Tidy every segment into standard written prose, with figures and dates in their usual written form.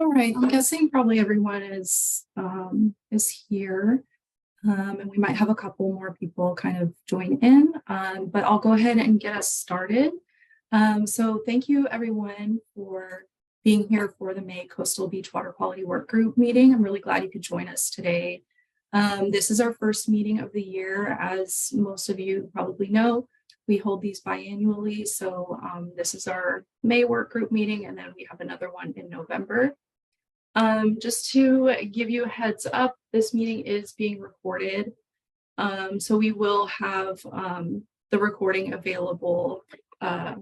All right, I'm guessing probably everyone is here, and we might have a couple more people kind of join in, but I'll go ahead and get us started. So thank you everyone for being here for the May Coastal Beach Water Quality Work Group meeting. I'm really glad you could join us today. This is our first meeting of the year. As most of you probably know, we hold these biannually. So this is our May work group meeting, and then we have another one in November. Just to give you a heads up, this meeting is being recorded. So we will have the recording available at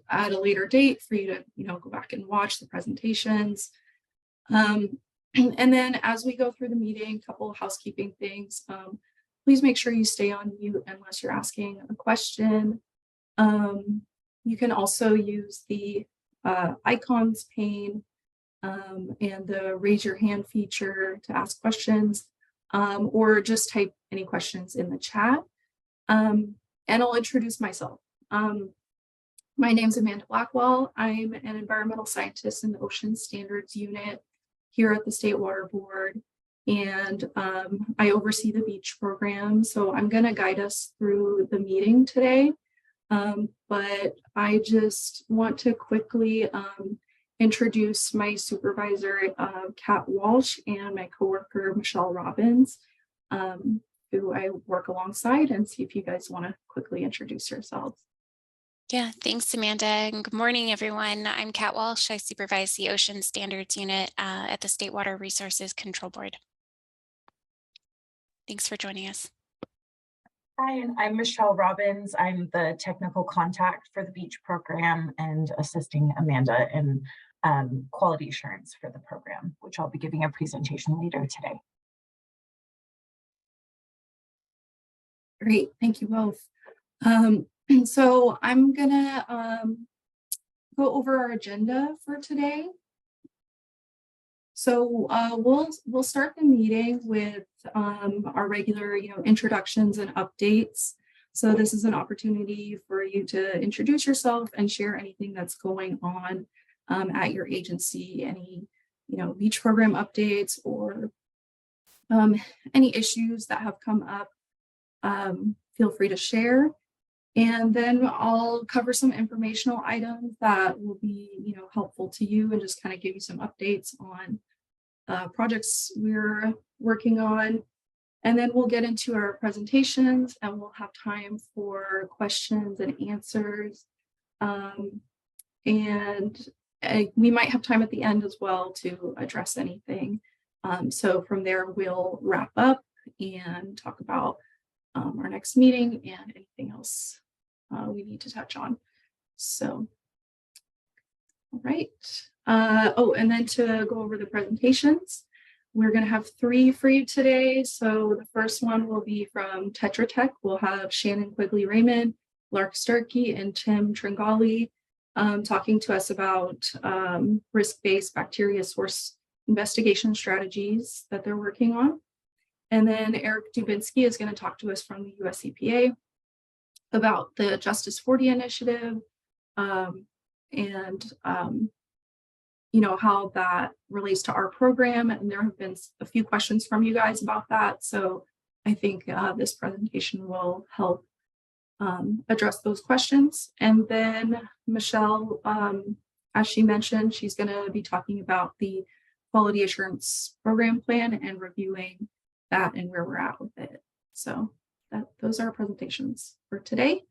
a later date for you to go back and watch the presentations. And then as we go through the meeting, a couple of housekeeping things. Please make sure you stay on mute unless you're asking a question. You can also use the icons pane and the raise your hand feature to ask questions, or just type any questions in the chat. And I'll introduce myself. My name's Amanda Blackwell. I'm an environmental scientist in the Ocean Standards Unit here at the State Water Board, and I oversee the beach program. So I'm going to guide us through the meeting today, but I just want to quickly introduce my supervisor, Kat Walsh, and my coworker, Michelle Robbins, who I work alongside, and see if you guys want to quickly introduce yourselves. Yeah, thanks, Amanda. And good morning, everyone. I'm Kat Walsh. I supervise the Ocean Standards Unit at the State Water Resources Control Board. Thanks for joining us. Hi, and I'm Michelle Robbins. I'm the technical contact for the beach program and assisting Amanda in quality assurance for the program, which I'll be giving a presentation later today. Great, thank you both. So I'm gonna go over our agenda for today. So we'll start the meeting with our regular, introductions and updates. So this is an opportunity for you to introduce yourself and share anything that's going on at your agency, any, beach program updates or any issues that have come up. Feel free to share. And then I'll cover some informational items that will be, helpful to you and just kind of give you some updates on projects we're working on. And then we'll get into our presentations and we'll have time for questions and answers. And we might have time at the end as well to address anything. So from there, we'll wrap up and talk about our next meeting and anything else we need to touch on. So, all right. And then to go over the presentations, we're going to have 3 for you today. So the first one will be from Tetra Tech. We'll have Shannon Quigley-Raymond, Lark Starkey, and Tim Tringali talking to us about risk-based bacteria source investigation strategies that they're working on. And then Eric Dubinsky is going to talk to us from the US EPA about the Justice 40 initiative and how that relates to our program. And there have been a few questions from you guys about that. So I think this presentation will help address those questions. And then Michelle, as she mentioned, she's going to be talking about the quality assurance program plan and reviewing that and where we're at with it. So those are our presentations for today.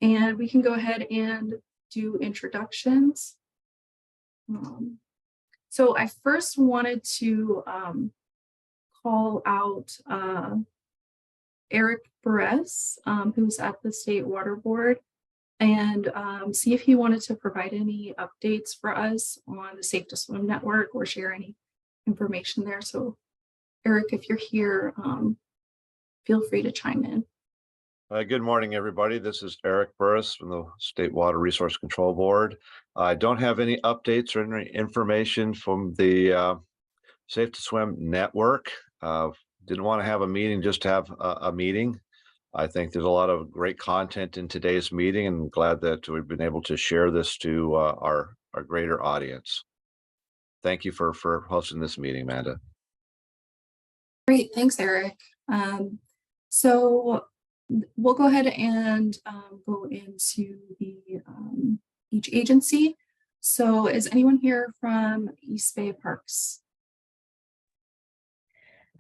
And we can go ahead and do introductions. So I first wanted to call out Eric Perez, who's at the State Water Board, and see if he wanted to provide any updates for us on the Safe to Swim network or share any information there. So Eric, if you're here, feel free to chime in. Good morning, everybody. This is Eric Burris from the State Water Resource Control Board. I don't have any updates or any information from the Safe to Swim network. Didn't want to have a meeting just to have a meeting. I think there's a lot of great content in today's meeting, and glad that we've been able to share this to our our greater audience. Thank you for hosting this meeting, Amanda. Great, thanks, Eric. So we'll go ahead and go into each agency. So is anyone here from East Bay Parks?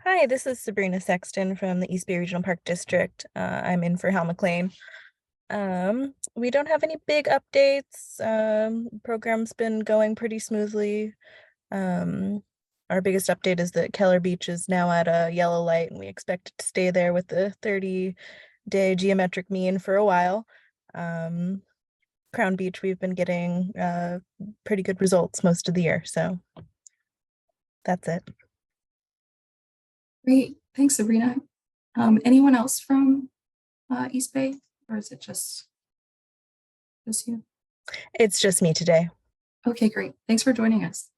Hi, this is Sabrina Sexton from the East Bay Regional Park District. I'm in for Hal McLean. We don't have any big updates. Program's been going pretty smoothly. Our biggest update is that Keller Beach is now at a yellow light, and we expect it to stay there with the 30-day geometric mean for a while. Crown Beach, we've been getting pretty good results most of the year, so that's it. Great, thanks, Sabrina. Anyone else from East Bay, or is it just you? It's just me today. Okay, great. Thanks for joining us.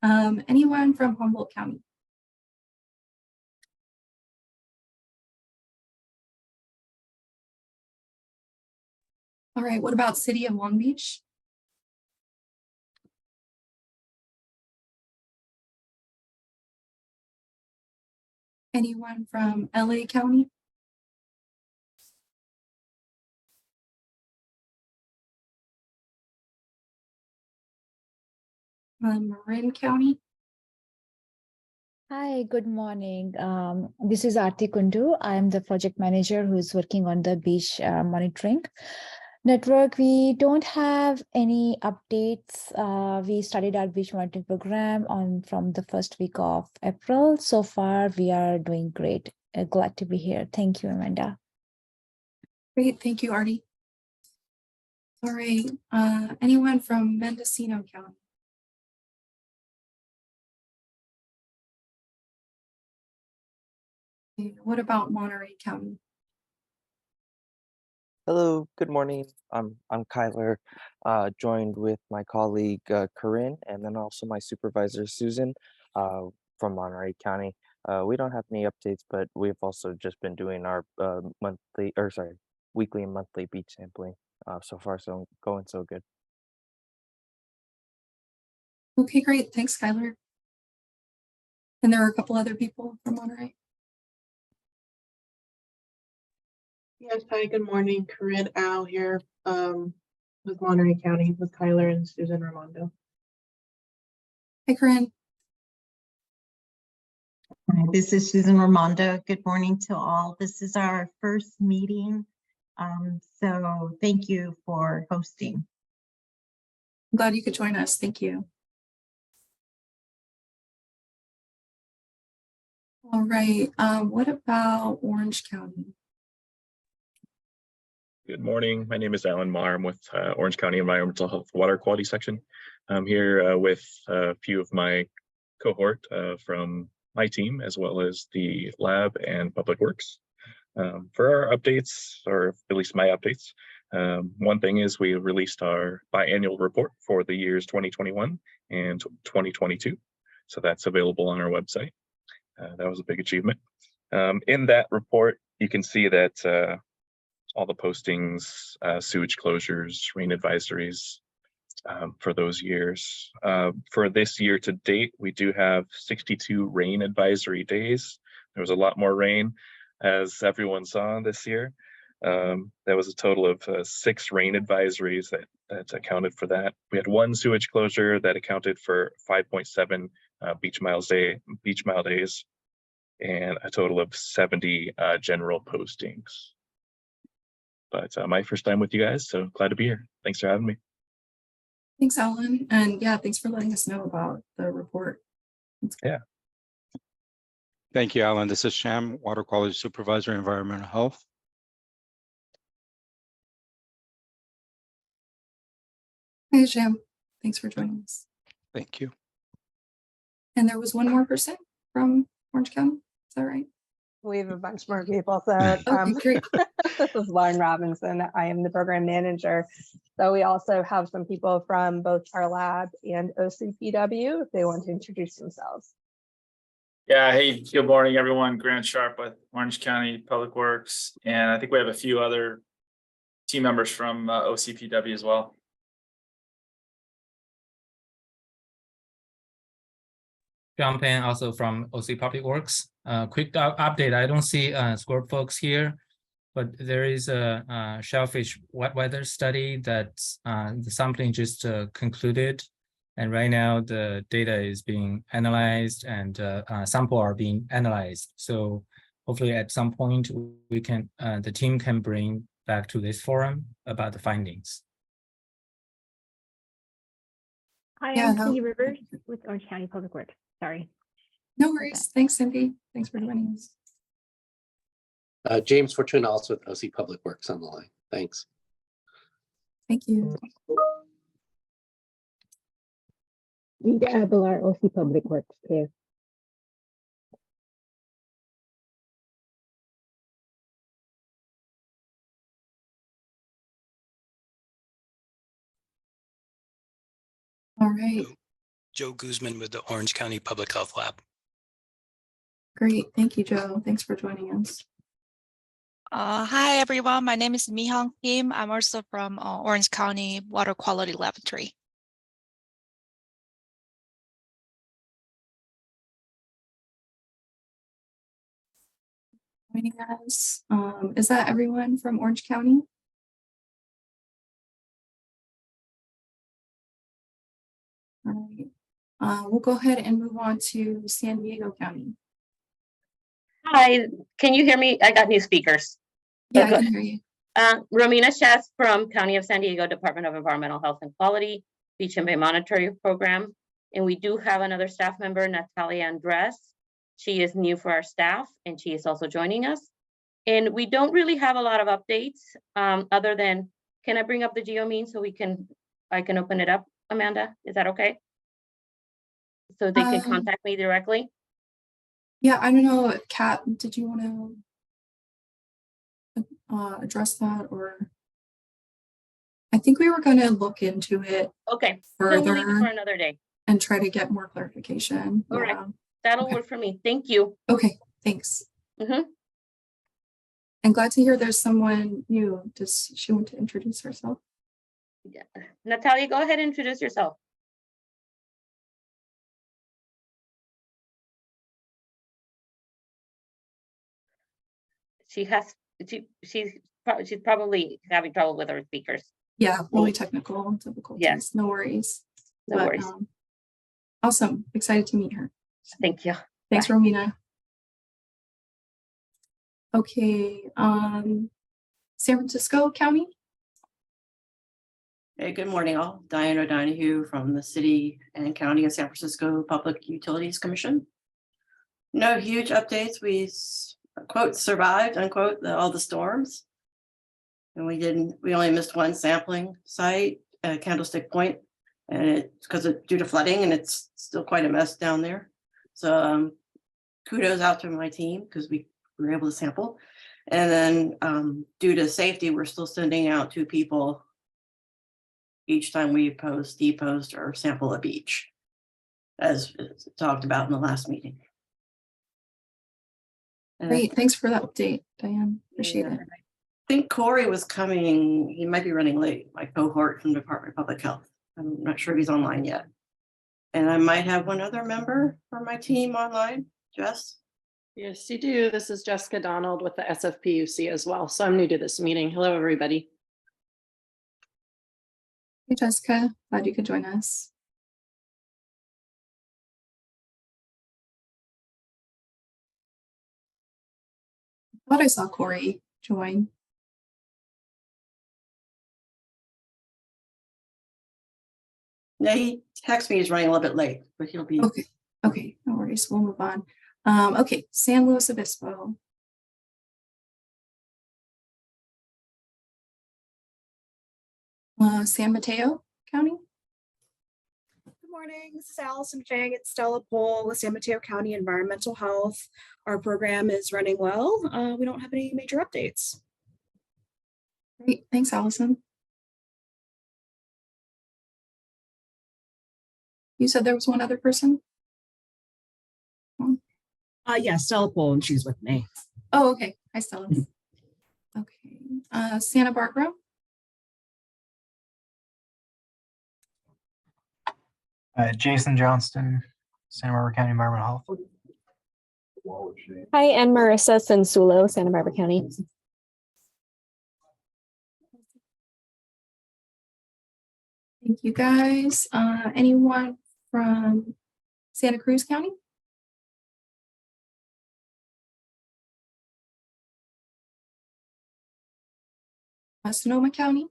Anyone from Humboldt County? All right, what about City of Long Beach? Anyone from LA County? Marin County? Hi, good morning. This is Aarti Kundu. I'm the project manager who's working on the beach monitoring network. We don't have any updates. We started our beach monitoring program from the first week of April. So far, we are doing great. Glad to be here. Thank you, Amanda. Great, thank you, Artie. All right, anyone from Mendocino County? Okay, what about Monterey County? Hello, good morning. I'm Kyler, joined with my colleague Corinne, and then also my supervisor Susan from Monterey County. We don't have any updates, but we've also just been doing our weekly and monthly beach sampling. So far, so going so good. Okay, great. Thanks, Skylar. And there are a couple other people from Monterey. Yes, hi, good morning. Corinne Al here with Monterey County with Kyler and Susan Raimondo. Hi, Corinne. Hi, this is Susan Raimondo. Good morning to all. This is our first meeting. So thank you for hosting. I'm glad you could join us. Thank you. All right. What about Orange County? Good morning. My name is Alan Maher. I'm with Orange County Environmental Health Water Quality Section. I'm here with a few of my cohort from my team, as well as the lab and public works. For our updates, or at least my updates, one thing is we released our biannual report for the years 2021 and 2022. So that's available on our website. That was a big achievement. In that report, you can see that all the postings, sewage closures, rain advisories for those years. For this year to date, we do have 62 rain advisory days. There was a lot more rain, as everyone saw this year. There was a total of 6 rain advisories that accounted for that. We had 1 sewage closure that accounted for 5.7 beach mile days, and a total of 70 general postings. But my first time with you guys, so glad to be here. Thanks for having me. Thanks, Alan. And yeah, thanks for letting us know about the report. Yeah. Thank you, Alan. This is Sham, Water Quality Supervisor, Environmental Health. Hey, Sham. Thanks for joining us. Thank you. And there was one more person from Orange County. Is that right? We have a bunch more people. So Okay, great. this is Lauren Robinson. I am the program manager. So we also have some people from both our lab and OCPW if they want to introduce themselves. Yeah, hey, good morning, everyone. Grant Sharp with Orange County Public Works. And I think we have a few other team members from OCPW as well. John Penn, also from OC Public Works. Quick update. I don't see squirrel folks here, but there is a shellfish wet weather study that the sampling just concluded. And right now the data is being analyzed and sample are being analyzed. So hopefully at some point we can, the team can bring back to this forum about the findings. Hi, Yeah, I'm no. Cindy Rivers with Orange County Public Works. Sorry. No worries. Thanks, Cindy. Thanks for joining us. James Fortuna, also with OC Public Works on the line. Thanks. Thank you. Rita Abelar, OC Public Works here. All right. Joe Guzman with the Orange County Public Health Lab. Great. Thank you, Joe. Thanks for joining us. Hi, everyone. My name is Mi-Hong Kim. I'm also from Orange County Water Quality Laboratory. Joining us. Is that everyone from Orange County? All right. We'll go ahead and move on to San Diego County. Hi, can you hear me? I got new speakers. Yeah, I can hear you. Romina Shas from County of San Diego, Department of Environmental Health and Quality, Beach and Bay Monitoring Program. And we do have another staff member, Natalia Andres. She is new for our staff and she is also joining us. And we don't really have a lot of updates other than, can I bring up the GeoMean so I can open it up, Amanda? Is that okay? So they can contact me directly? Yeah, I don't know, Kat, did you want to address that, or I think we were going to look into it further we'll leave it for another day and try to get more clarification. All right, that'll work for me. Thank you. Okay, thanks. I'm glad to hear there's someone new. Does she want to introduce herself? Yeah. Natalia, go ahead and introduce yourself. She's probably having trouble with her speakers. Yeah, really technical difficulties. Yes. No worries. No worries. Awesome. Excited to meet her. Thank you. Thanks, Bye. Romina. Okay. San Francisco County. Hey, good morning all. Diane O'Donoghue from the City and County of San Francisco Public Utilities Commission. No huge updates. We quote survived unquote all the storms, and we only missed one sampling site at Candlestick Point, and it's because of due to flooding, and it's still quite a mess down there. So kudos out to my team because we were able to sample, and then due to safety, we're still sending out 2 people each time we post, depost, or sample a beach, as talked about in the last meeting. Great, thanks for that update, Diane. Appreciate it. I think Corey was coming. He might be running late, my cohort from Department of Public Health. I'm not sure if he's online yet. And I might have one other member from my team online. Jess? Yes, you do. This is Jessica Donald with the SFPUC as well. So I'm new to this meeting. Hello, everybody. Hey, Jessica. Glad you could join us. I thought I saw Corey join. Yeah, he texted me he's running a little bit late, but he'll be okay, no worries. We'll move on. Okay, San Luis Obispo. San Mateo County. Good morning, this is Allison Chang at Stella Pole with San Mateo County Environmental Health. Our program is running well. We don't have any major updates. Great, thanks, Allison. You said there was one other person? Yeah, Stella Pole, and she's with me. Oh, okay. Hi, Stella. Okay. Santa Barbara. Jason Johnston, Santa Barbara County Environmental Health. Hi, I'm Marissa Sensulo, Santa Barbara County. Thank you, guys. Anyone from Santa Cruz County? Sonoma County?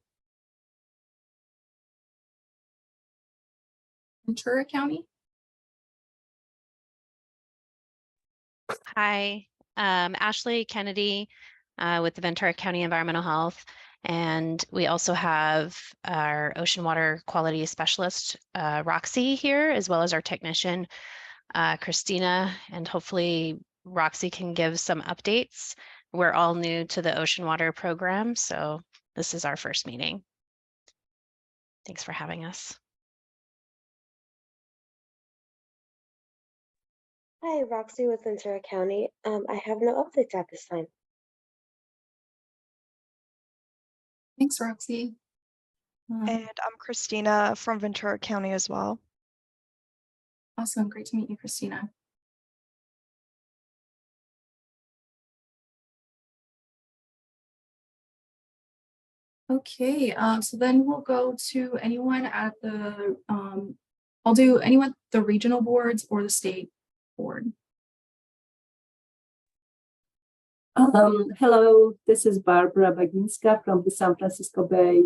Ventura County? Hi, Ashley Kennedy with the Ventura County Environmental Health. And we also have our ocean water quality specialist, Roxy here, as well as our technician, Christina, and hopefully Roxy can give some updates. We're all new to the ocean water program, so this is our first meeting. Thanks for having us. Hi, Roxy with Ventura County. I have no updates at this time. Thanks, Roxy. And I'm Christina from Ventura County as well. Awesome. Great to meet you, Christina. Okay, so then we'll go to anyone at the, I'll do anyone, the regional boards or the state board. Hello, this is Barbara Baginska from the San Francisco Bay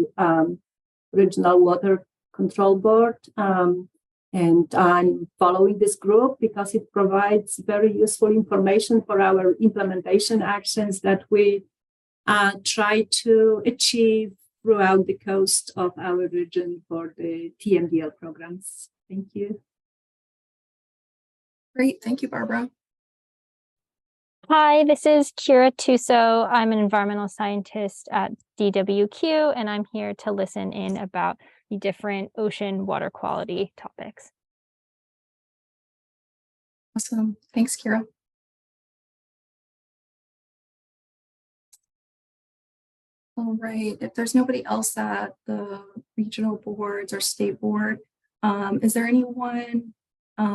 Regional Water Control Board. And I'm following this group because it provides very useful information for our implementation actions that we try to achieve throughout the coast of our region for the TMDL programs. Thank you. Great, thank you, Barbara. Hi, this is Kira Tuso. I'm an environmental scientist at DWQ, and I'm here to listen in about the different ocean water quality topics. Awesome, thanks, Kira. All right, if there's nobody else at the regional boards or state board, is there anyone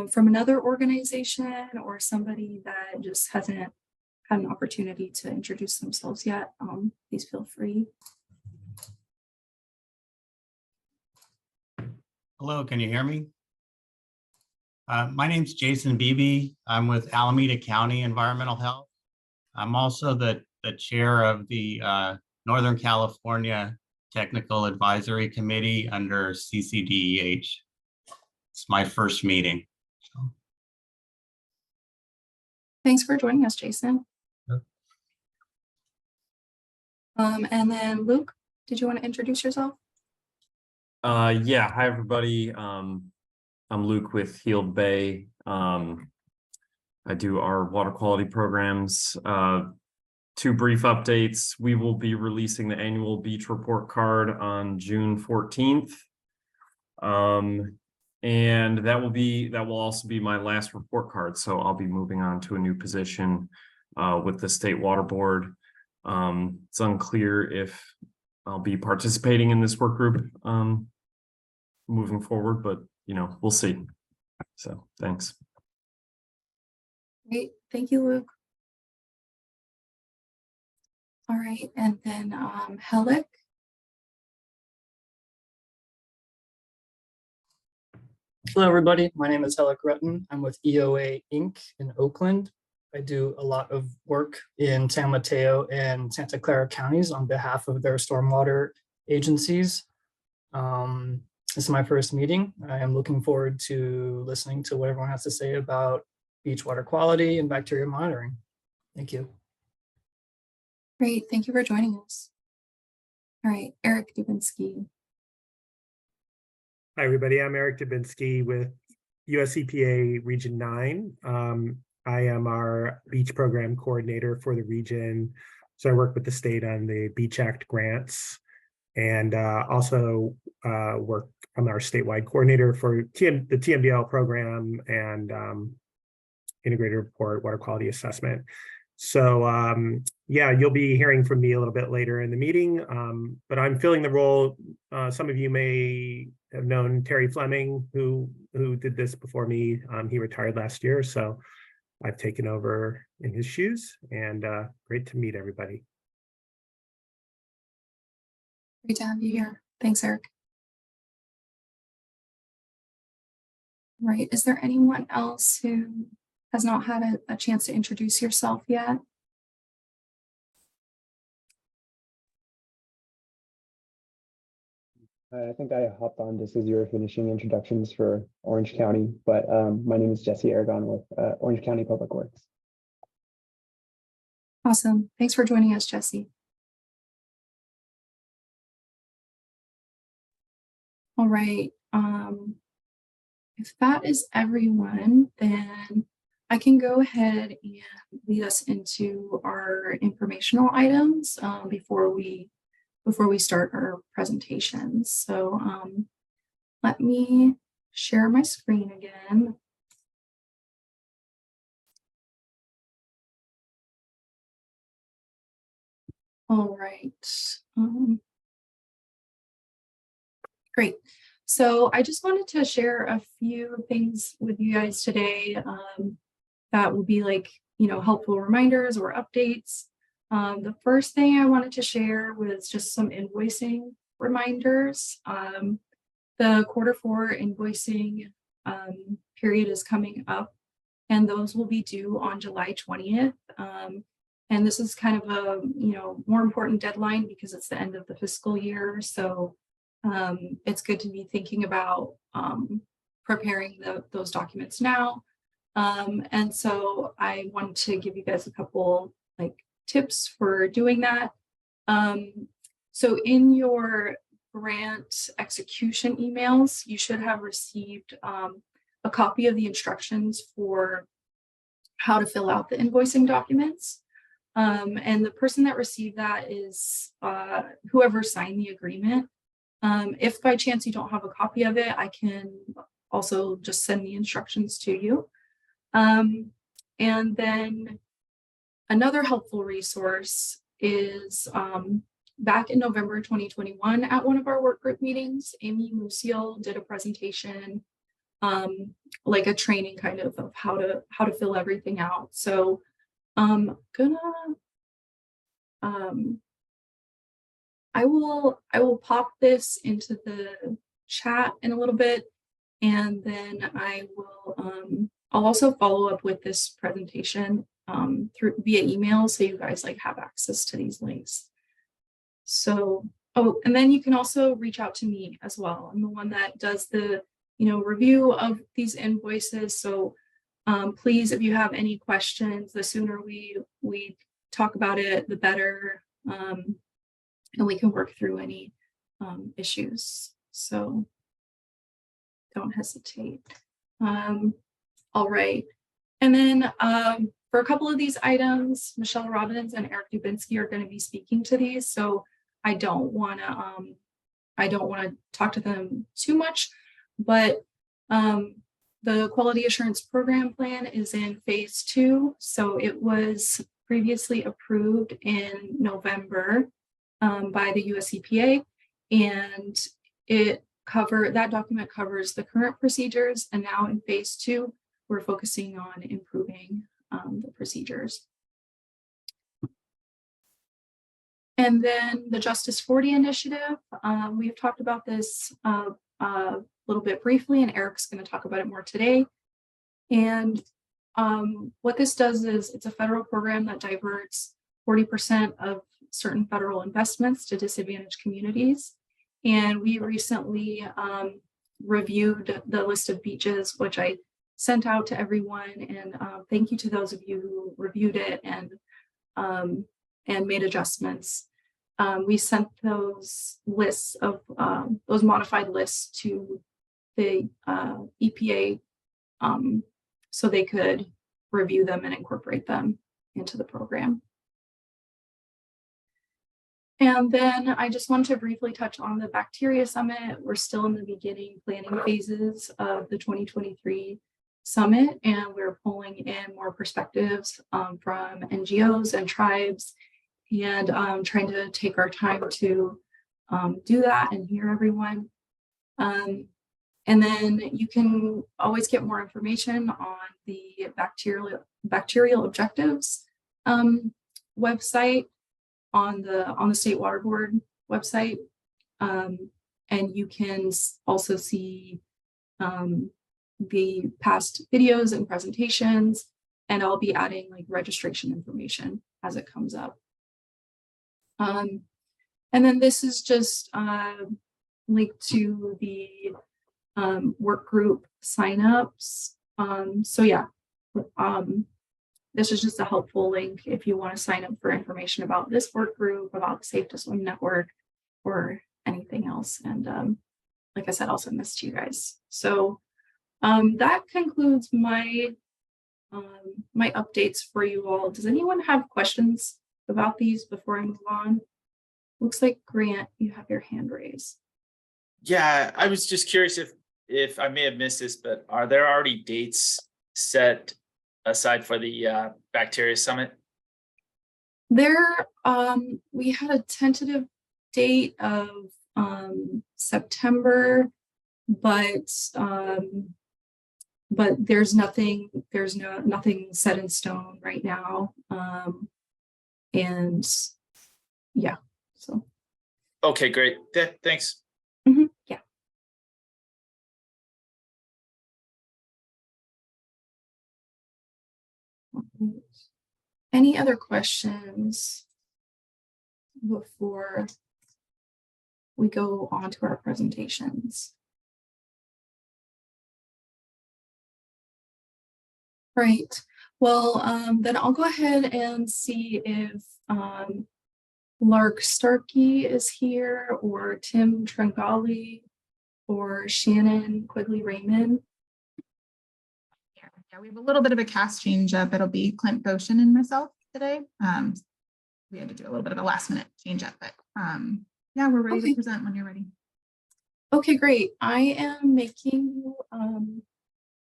from another organization or somebody that just hasn't had an opportunity to introduce themselves yet? Please feel free. Hello, can you hear me? My name's Jason Beebe. I'm with Alameda County Environmental Health. I'm also the chair of the Northern California Technical Advisory Committee under CCDEH. It's my first meeting. Thanks for joining us, Jason. Yep. And then Luke, did you want to introduce yourself? Yeah, hi everybody. I'm Luke with Heald Bay. I do our water quality programs. Two brief updates. We will be releasing the annual beach report card on June 14th. And that will also be my last report card. So I'll be moving on to a new position with the State Water Board. It's unclear if I'll be participating in this work group moving forward, but we'll see. So thanks. Great, thank you, Luke. All right, and then Helic. Hello, everybody. My name is Helic Rutten. I'm with EOA Inc. in Oakland. I do a lot of work in San Mateo and Santa Clara counties on behalf of their stormwater agencies. This is my first meeting. I am looking forward to listening to what everyone has to say about beach water quality and bacteria monitoring. Thank you. Great, thank you for joining us. All right, Eric Dubinsky. Hi, everybody. I'm Eric Dubinsky with US EPA Region 9. I am our beach program coordinator for the region. So I work with the state on the Beach Act grants and also work on our statewide coordinator for the TMDL program and integrated report water quality assessment. So yeah, you'll be hearing from me a little bit later in the meeting, but I'm filling the role. Some of you may have known Terry Fleming, who did this before me. He retired last year, so I've taken over in his shoes, and great to meet everybody. Great to have you here. Thanks, Eric. Right. Is there anyone else who has not had a chance to introduce yourself yet? I think I hopped on just as you were finishing introductions for Orange County, but my name is Jesse Aragon with Orange County Public Works. Awesome. Thanks for joining us, Jesse. All right. If that is everyone, then I can go ahead and lead us into our informational items before we start our presentations. So let me share my screen again. All right. Great. So I just wanted to share a few things with you guys today that will be like, helpful reminders or updates. The first thing I wanted to share was just some invoicing reminders. The Q4 invoicing period is coming up, and those will be due on July 20th. And this is kind of a, more important deadline because it's the end of the fiscal year. So it's good to be thinking about preparing those documents now. And so I wanted to give you guys a couple tips for doing that. So in your grant execution emails, you should have received a copy of the instructions for how to fill out the invoicing documents. And the person that received that is whoever signed the agreement. If by chance you don't have a copy of it, I can also just send the instructions to you. And then another helpful resource is back in November 2021 at one of our work group meetings, Amy Musial did a presentation, like a training kind of how to fill everything out. So I'm gonna I will pop this into the chat in a little bit, and then I will I'll also follow up with this presentation via email, so you guys have access to these links. So, and then you can also reach out to me as well. I'm the one that does the review of these invoices. So please, if you have any questions, the sooner we talk about it, the better. And we can work through any issues. So don't hesitate. All right. And then for a couple of these items, Michelle Robbins and Eric Dubinsky are going to be speaking to these. So I don't want to talk to them too much, but the quality assurance program plan is in phase 2. So it was previously approved in November by the US EPA, and that document covers the current procedures, and now in phase 2 we're focusing on improving the procedures. And then the Justice 40 initiative, we've talked about this a little bit briefly, and Eric's going to talk about it more today. And what this does is it's a federal program that diverts 40% of certain federal investments to disadvantaged communities. And we recently reviewed the list of beaches, which I sent out to everyone. And thank you to those of you who reviewed it and made adjustments. We sent those lists of those modified lists to the EPA so they could review them and incorporate them into the program. And then I just want to briefly touch on the bacteria summit. We're still in the beginning planning phases of the 2023 summit, and we're pulling in more perspectives from NGOs and tribes, and trying to take our time to do that and hear everyone. And then you can always get more information on the bacterial objectives website on the State Water Board website. And you can also see the past videos and presentations, and I'll be adding like registration information as it comes up. And then this is just linked to the work group signups. So yeah, this is just a helpful link if you want to sign up for information about this work group, about the Safe to Swim Network, or anything else. And like I said, I'll send this to you guys. So that concludes my my updates for you all. Does anyone have questions about these before I move on? Looks like Grant, you have your hand raised. Yeah, I was just curious if I may have missed this, but are there already dates set aside for the bacteria summit? There, we had a tentative date of September, but there's nothing set in stone right now. And yeah, so. Okay, great. Thanks. Yeah. Any other questions before we go on to our presentations? Right. Well, then I'll go ahead and see if Lark Starkey is here, or Tim Tringali, or Shannon Quigley Raymond. Yeah, we have a little bit of a cast change up. It'll be Clint Goshen and myself today. We had to do a little bit of a last minute change up, but yeah, we're ready to present when you're ready. Okay, great. I am making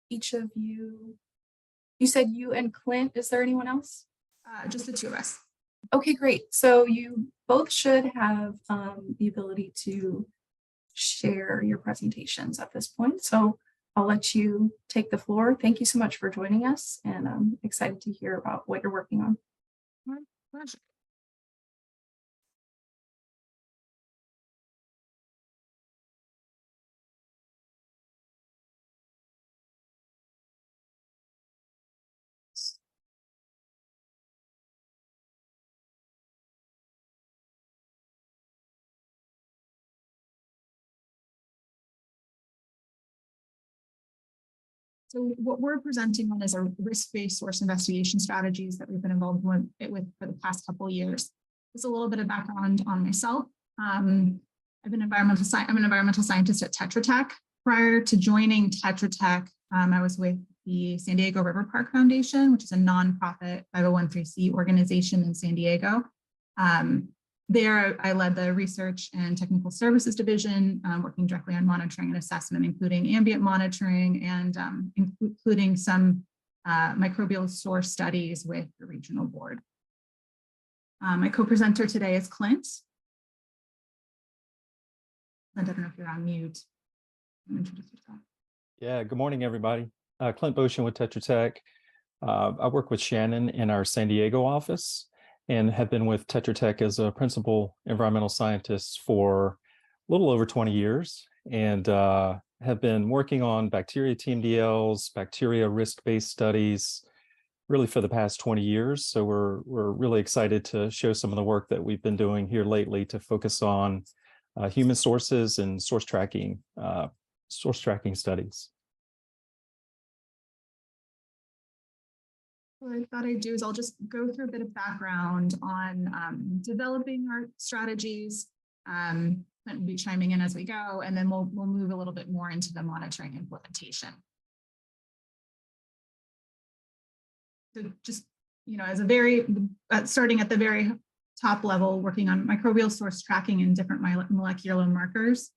each of you said you and Clint, is there anyone else? Just the two of us. Okay, great. So you both should have the ability to share your presentations at this point. So I'll let you take the floor. Thank you so much for joining us, and I'm excited to hear about what you're working on. My pleasure. So what we're presenting on is a risk-based source investigation strategies that we've been involved with for the past couple of years. Just a little bit of background on myself. I'm an environmental scientist at Tetra Tech. Prior to joining Tetra Tech, I was with the San Diego River Park Foundation, which is a nonprofit 501(c) organization in San Diego. There, I led the research and technical services division, working directly on monitoring and assessment, including ambient monitoring and including some microbial source studies with the regional board. My co-presenter today is Clint. Clint, I don't know if you're on mute. Introduce yourself. Yeah, good morning, everybody. Clint Goshen with Tetra Tech. I work with Shannon in our San Diego office, and have been with Tetra Tech as a principal environmental scientist for a little over 20 years, and have been working on bacteria TMDLs, bacteria risk-based studies, really for the past 20 years. So we're really excited to show some of the work that we've been doing here lately to focus on human sources and source tracking studies. What I thought I'd do is I'll just go through a bit of background on developing our strategies. Clint will be chiming in as we go, and then we'll move a little bit more into the monitoring implementation. So just, as starting at the very top level, working on microbial source tracking and different molecular markers.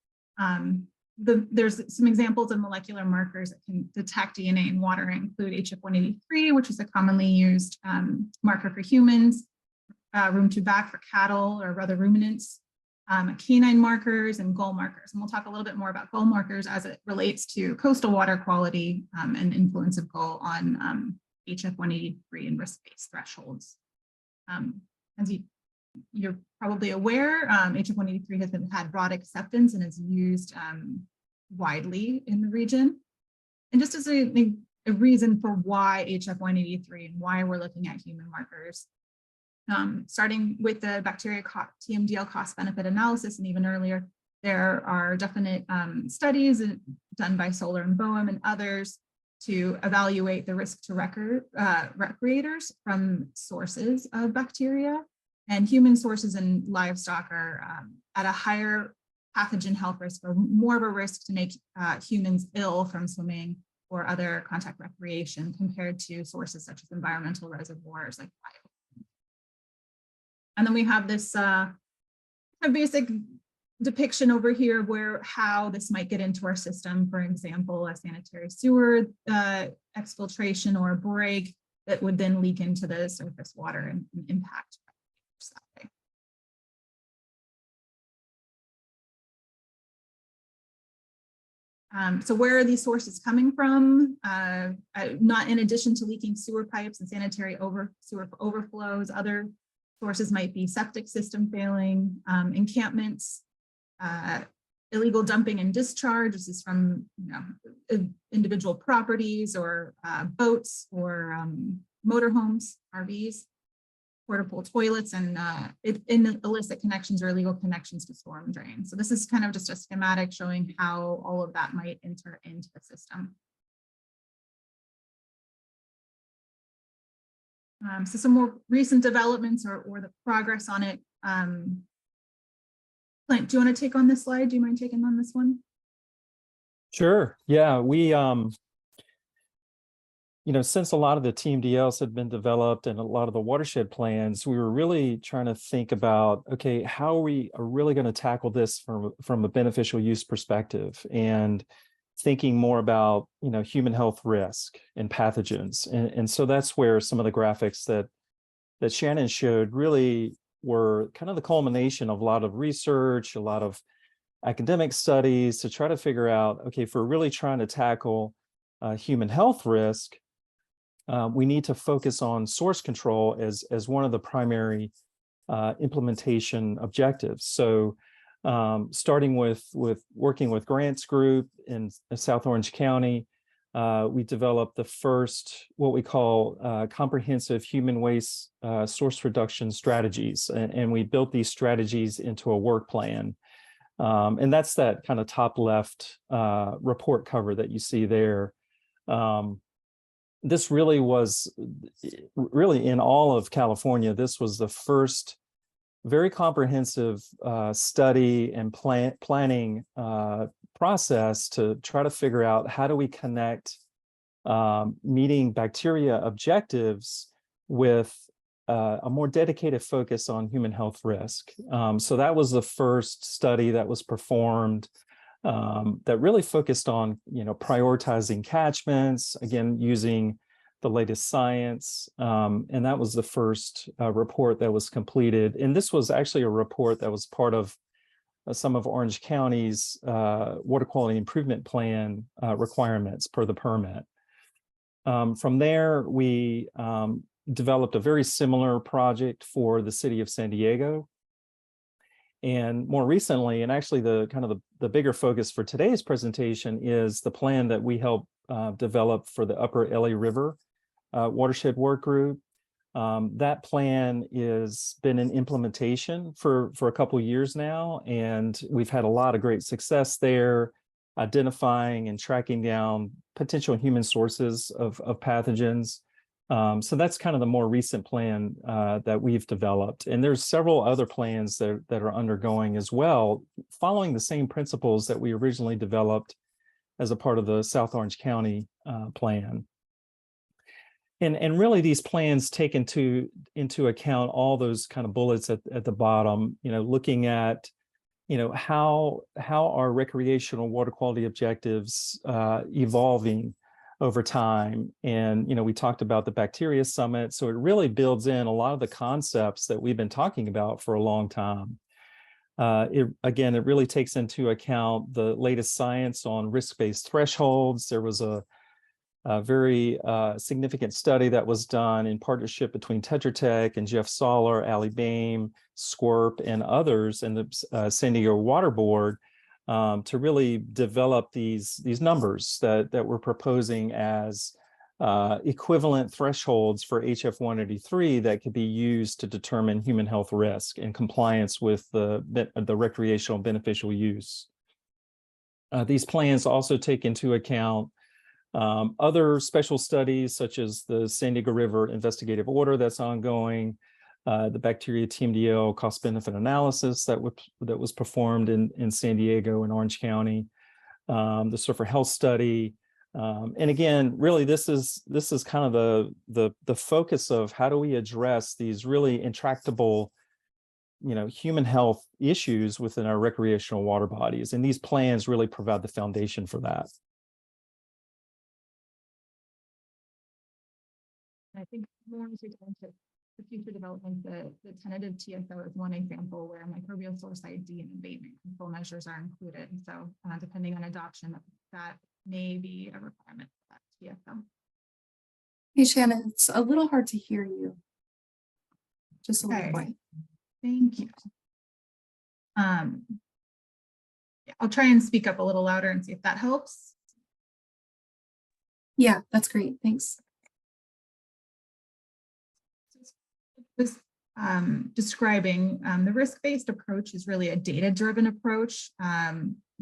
there's some examples of molecular markers that can detect DNA in water include HF183, which is a commonly used marker for humans, room to back for cattle or other ruminants, canine markers and gull markers. And we'll talk a little bit more about gull markers as it relates to coastal water quality and influence of gull on HF183 and risk-based thresholds. As you're probably aware, HF183 has had broad acceptance and is used widely in the region. And just as a reason for why HF183 and why we're looking at human markers, starting with the bacteria TMDL cost benefit analysis, and even earlier, there are definite studies done by Solar and Boehm and others to evaluate the risk to recreators from sources of bacteria. And human sources and livestock are at a higher pathogen health risk, or more of a risk to make humans ill from swimming or other contact recreation compared to sources such as environmental reservoirs like bio. And then we have this a basic depiction over here where how this might get into our system. For example, a sanitary sewer exfiltration or a break that would then leak into the surface water and impact. So where are these sources coming from? Not in addition to leaking sewer pipes and sanitary sewer overflows, other sources might be septic system failing, encampments, illegal dumping and discharge. This is from individual properties or boats or motorhomes, RVs, portable toilets, and illicit connections or illegal connections to storm drains. So this is kind of just a schematic showing how all of that might enter into the system. So some more recent developments or the progress on it. Clint, do you want to take on this slide? Do you mind taking on this one? Sure. Yeah, we since a lot of the TMDLs had been developed and a lot of the watershed plans, we were really trying to think about, okay, how we are really going to tackle this from a beneficial use perspective, and thinking more about, human health risk and pathogens. And so that's where some of the graphics that Shannon showed really were kind of the culmination of a lot of research, a lot of academic studies to try to figure out, okay, if we're really trying to tackle human health risk, we need to focus on source control as one of the primary implementation objectives. So starting with working with Grant's group in South Orange County, we developed the first, what we call comprehensive human waste source reduction strategies. And we built these strategies into a work plan. And that's that kind of top left report cover that you see there. This really was, in all of California, this was the first very comprehensive study and planning process to try to figure out how do we connect meeting bacteria objectives with a more dedicated focus on human health risk. So that was the first study that was performed that really focused on, prioritizing catchments, again, using the latest science. And that was the first report that was completed. And this was actually a report that was part of some of Orange County's water quality improvement plan requirements per the permit. From there, we developed a very similar project for the city of San Diego. And more recently, and actually the bigger focus for today's presentation is the plan that we helped develop for the Upper LA River Watershed Work Group. That plan has been in implementation for a couple of years now, and we've had a lot of great success there, identifying and tracking down potential human sources of pathogens. So that's kind of the more recent plan that we've developed. And there's several other plans that are undergoing as well, following the same principles that we originally developed as a part of the South Orange County plan. And really these plans take into account all those kind of bullets at the bottom, looking at, how are recreational water quality objectives evolving over time? And, we talked about the bacteria summit. So it really builds in a lot of the concepts that we've been talking about for a long time. It really takes into account the latest science on risk-based thresholds. There was a very significant study that was done in partnership between Tetra Tech and Jeff Soller, Ali Bain, Squirp, and others, and the San Diego Water Board to really develop these numbers that we're proposing as equivalent thresholds for HF183 that could be used to determine human health risk in compliance with the recreational beneficial use. These plans also take into account other special studies, such as the San Diego River investigative order that's ongoing, the bacteria TMDL cost-benefit analysis that was performed in San Diego and Orange County, the Surfer Health Study. And again, really, this is kind of the focus of how do we address these really intractable, human health issues within our recreational water bodies. And these plans really provide the foundation for that. I think more as we go into the future development, the tentative TSO is one example where microbial source ID and abatement control measures are included. So depending on adoption, that may be a requirement for that TSO. Hey, Shannon, it's a little hard to hear you. Just a little bit. Thank you. Yeah, I'll try and speak up a little louder and see if that helps. Yeah, that's great. Thanks. This describing the risk-based approach is really a data-driven approach,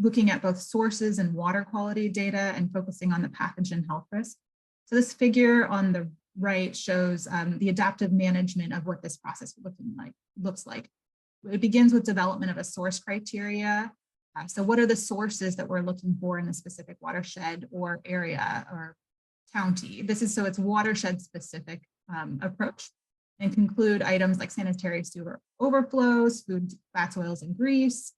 looking at both sources and water quality data and focusing on the pathogen health risk. So this figure on the right shows the adaptive management of what this process looks like. It begins with development of a source criteria. So what are the sources that we're looking for in a specific watershed or area or county? This is so it's watershed specific approach, and conclude items like sanitary sewer overflows, food, fats, oils, and grease,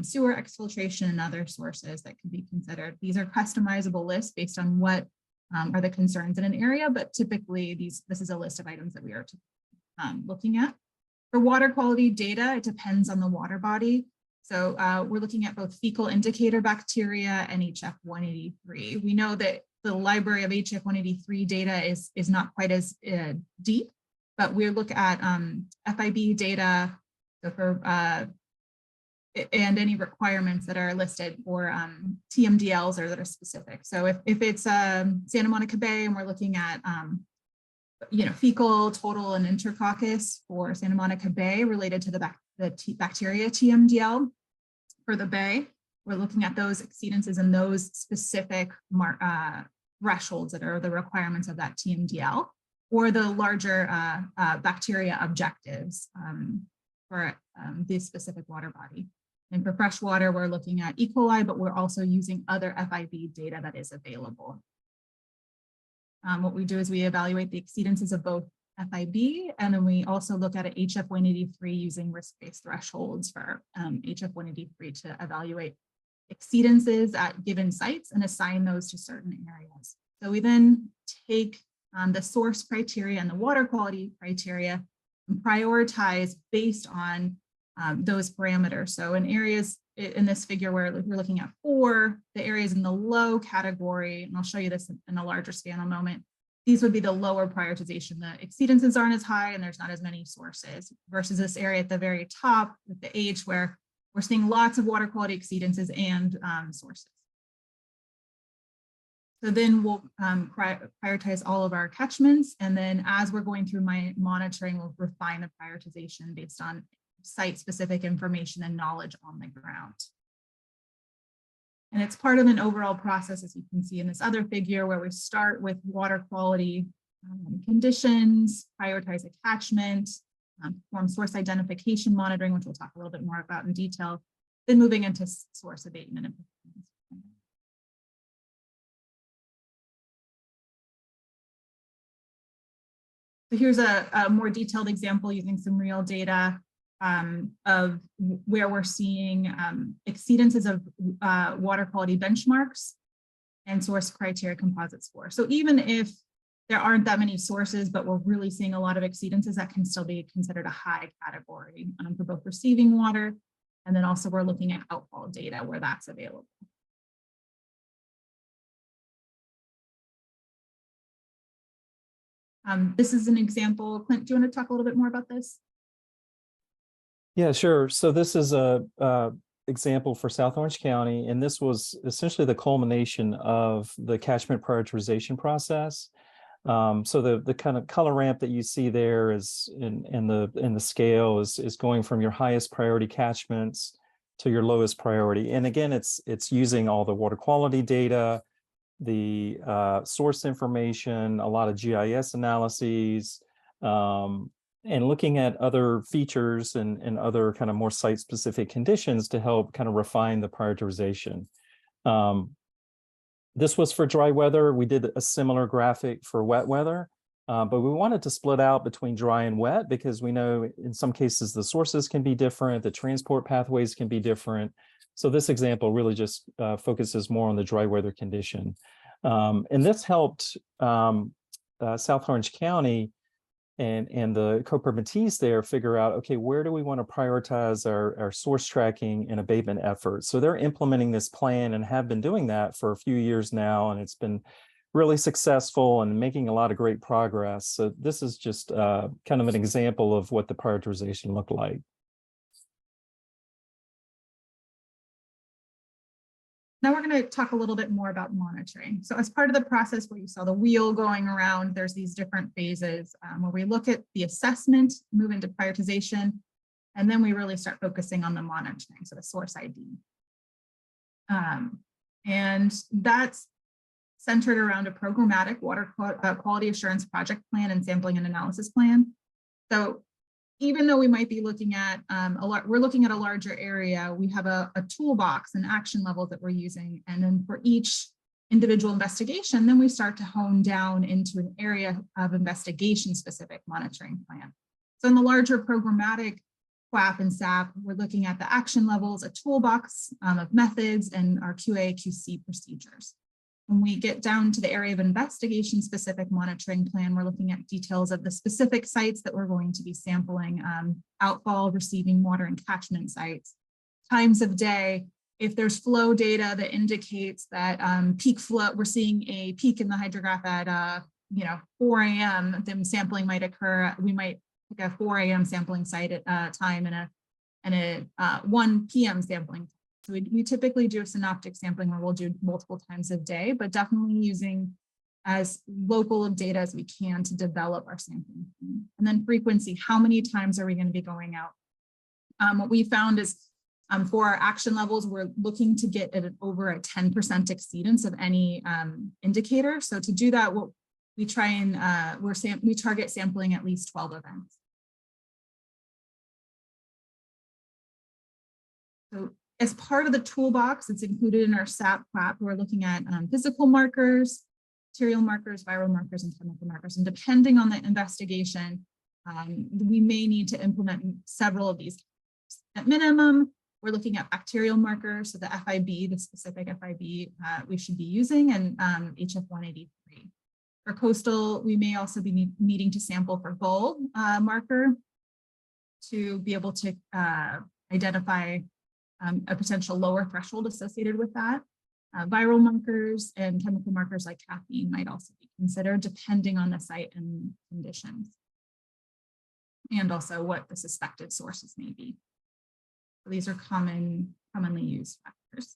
sewer exfiltration, and other sources that can be considered. These are customizable lists based on what are the concerns in an area, but typically this is a list of items that we are looking at. For water quality data, it depends on the water body. So we're looking at both fecal indicator bacteria and HF183. We know that the library of HF183 data is not quite as deep, but we look at FIB data for and any requirements that are listed for TMDLs or that are specific. So if it's Santa Monica Bay and we're looking at fecal, total, and intercoccus for Santa Monica Bay related to the bacteria TMDL for the Bay, we're looking at those exceedances and those specific thresholds that are the requirements of that TMDL, or the larger bacteria objectives for this specific water body. And for fresh water, we're looking at E. coli, but we're also using other FIB data that is available. What we do is we evaluate the exceedances of both FIB, and then we also look at an HF183 using risk-based thresholds for HF183 to evaluate exceedances at given sites and assign those to certain areas. So we then take the source criteria and the water quality criteria and prioritize based on those parameters. So in areas in this figure where we're looking at 4, the areas in the low category, and I'll show you this in a larger span in a moment, these would be the lower prioritization. The exceedances aren't as high and there's not as many sources versus this area at the very top with the H where we're seeing lots of water quality exceedances and sources. So then we'll prioritize all of our catchments. And then as we're going through my monitoring, we'll refine the prioritization based on site-specific information and knowledge on the ground. And it's part of an overall process, as you can see in this other figure, where we start with water quality conditions, prioritize a catchment, perform source identification monitoring, which we'll talk a little bit more about in detail, then moving into source abatement and performance. So here's a more detailed example using some real data. of where we're seeing exceedances of water quality benchmarks and source criteria composite score. So even if there aren't that many sources, but we're really seeing a lot of exceedances, that can still be considered a high category for both receiving water, and then also we're looking at outfall data where that's available. This is an example. Clint, do you want to talk a little bit more about this? Yeah, sure. So this is a example for South Orange County, and this was essentially the culmination of the catchment prioritization process. So the kind of color ramp that you see there is in the scale is going from your highest priority catchments to your lowest priority. And again, it's using all the water quality data, the source information, a lot of GIS analyses, and looking at other features and other kind of more site-specific conditions to help kind of refine the prioritization. This was for dry weather. We did a similar graphic for wet weather, but we wanted to split out between dry and wet because we know in some cases the sources can be different, the transport pathways can be different. So this example really just focuses more on the dry weather condition. And this helped South Orange County and the co-permittees there figure out, okay, where do we want to prioritize our source tracking and abatement efforts? So they're implementing this plan and have been doing that for a few years now, and it's been really successful and making a lot of great progress. So this is just kind of an example of what the prioritization looked like. Now we're going to talk a little bit more about monitoring. So as part of the process where you saw the wheel going around, there's these different phases where we look at the assessment, move into prioritization, and then we really start focusing on the monitoring, so the source ID. And that's centered around a programmatic water quality assurance project plan and sampling and analysis plan. So even though we might be looking at we're looking at a larger area, we have a toolbox and action levels that we're using. And then for each individual investigation, then we start to hone down into an area of investigation specific monitoring plan. So in the larger programmatic QAP and SAP, we're looking at the action levels, a toolbox of methods, and our QA/QC procedures. When we get down to the area of investigation specific monitoring plan, we're looking at details of the specific sites that we're going to be sampling, outfall, receiving water and catchment sites, times of day. If there's flow data that indicates that peak flow, we're seeing a peak in the hydrograph at 4 a.m., then sampling might occur. We might pick a 4 a.m. sampling site at time and a 1 p.m. sampling. So we typically do a synoptic sampling where we'll do multiple times a day, but definitely using as local of data as we can to develop our sampling. And then frequency, how many times are we going to be going out? What we found is for our action levels, we're looking to get at over a 10% exceedance of any indicator. So to do that, what we try and we target sampling at least 12 events. So as part of the toolbox, it's included in our SAP QAP. We're looking at physical markers, material markers, viral markers, and chemical markers. And depending on the investigation, we may need to implement several of these. At minimum, we're looking at bacterial markers, so the FIB, the specific FIB we should be using, and HF183. For coastal, we may also be needing to sample for gold marker to be able to identify a potential lower threshold associated with that. Viral markers and chemical markers like caffeine might also be considered depending on the site and conditions, and also what the suspected sources may be. So these are commonly used factors.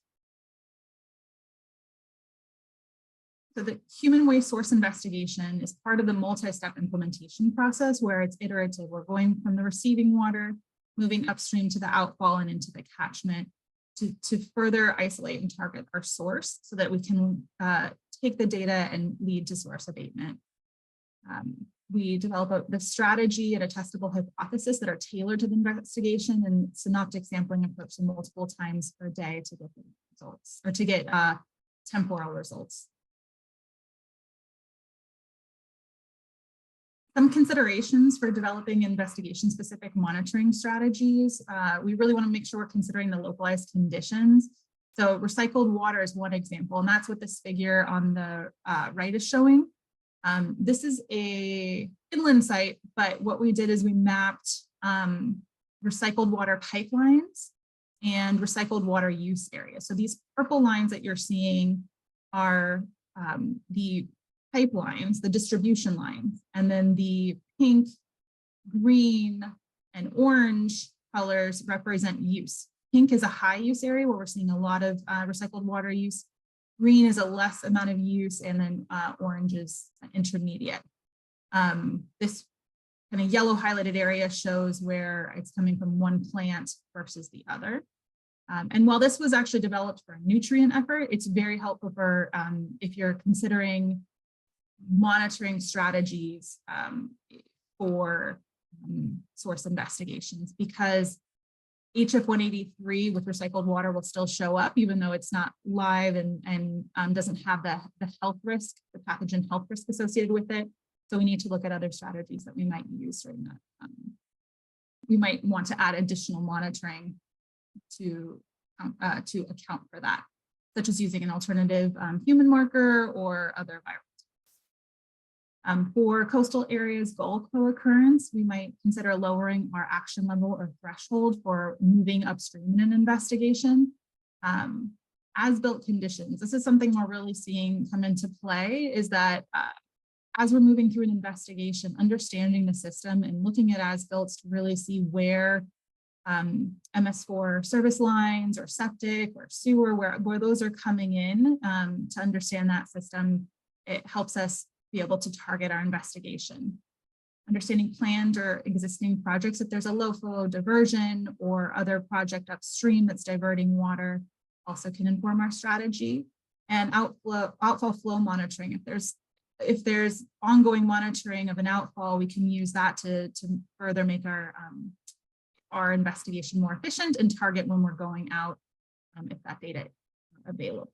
So the human waste source investigation is part of the multi-step implementation process where it's iterative. We're going from the receiving water, moving upstream to the outfall and into the catchment to further isolate and target our source so that we can take the data and lead to source abatement. We develop the strategy and a testable hypothesis that are tailored to the investigation and synoptic sampling approach multiple times per day to get the results or to get temporal results. Some considerations for developing investigation-specific monitoring strategies. We really want to make sure we're considering the localized conditions. So recycled water is one example, and that's what this figure on the right is showing. This is a inland site, but what we did is we mapped recycled water pipelines and recycled water use areas. So these purple lines that you're seeing are the pipelines, the distribution lines, and then the pink, green, and orange colors represent use. Pink is a high use area where we're seeing a lot of recycled water use. Green is a less amount of use, and then orange is intermediate. This kind of yellow highlighted area shows where it's coming from one plant versus the other. And while this was actually developed for a nutrient effort, it's very helpful for if you're considering monitoring strategies for source investigations, because HF 183 with recycled water will still show up even though it's not live and doesn't have the health risk, the pathogen health risk associated with it. So we need to look at other strategies that we might use during that. We might want to add additional monitoring to account for that, such as using an alternative human marker or other viral. For coastal areas goal co-occurrence, we might consider lowering our action level or threshold for moving upstream in an investigation. As-built conditions, this is something we're really seeing come into play, is that as we're moving through an investigation, understanding the system and looking at as-built to really see where MS4 service lines or septic or sewer, where those are coming in, to understand that system, it helps us be able to target our investigation. Understanding planned or existing projects, if there's a low flow diversion or other project upstream that's diverting water, also can inform our strategy. And outfall flow monitoring, if there's ongoing monitoring of an outfall, we can use that to further make our investigation more efficient and target when we're going out if that data is available.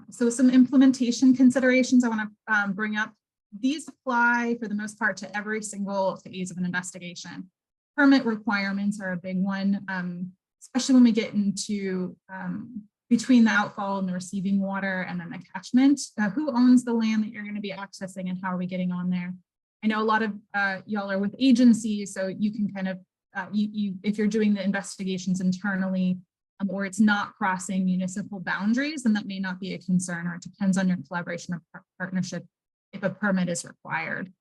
So some implementation considerations I want to bring up. These apply for the most part to every single phase of an investigation. Permit requirements are a big one, especially when we get into between the outfall and the receiving water and then the catchment. Who owns the land that you're going to be accessing and how are we getting on there? I know a lot of y'all are with agencies, so you can kind of, if you're doing the investigations internally, or it's not crossing municipal boundaries, then that may not be a concern, or it depends on your collaboration or partnership if a permit is required.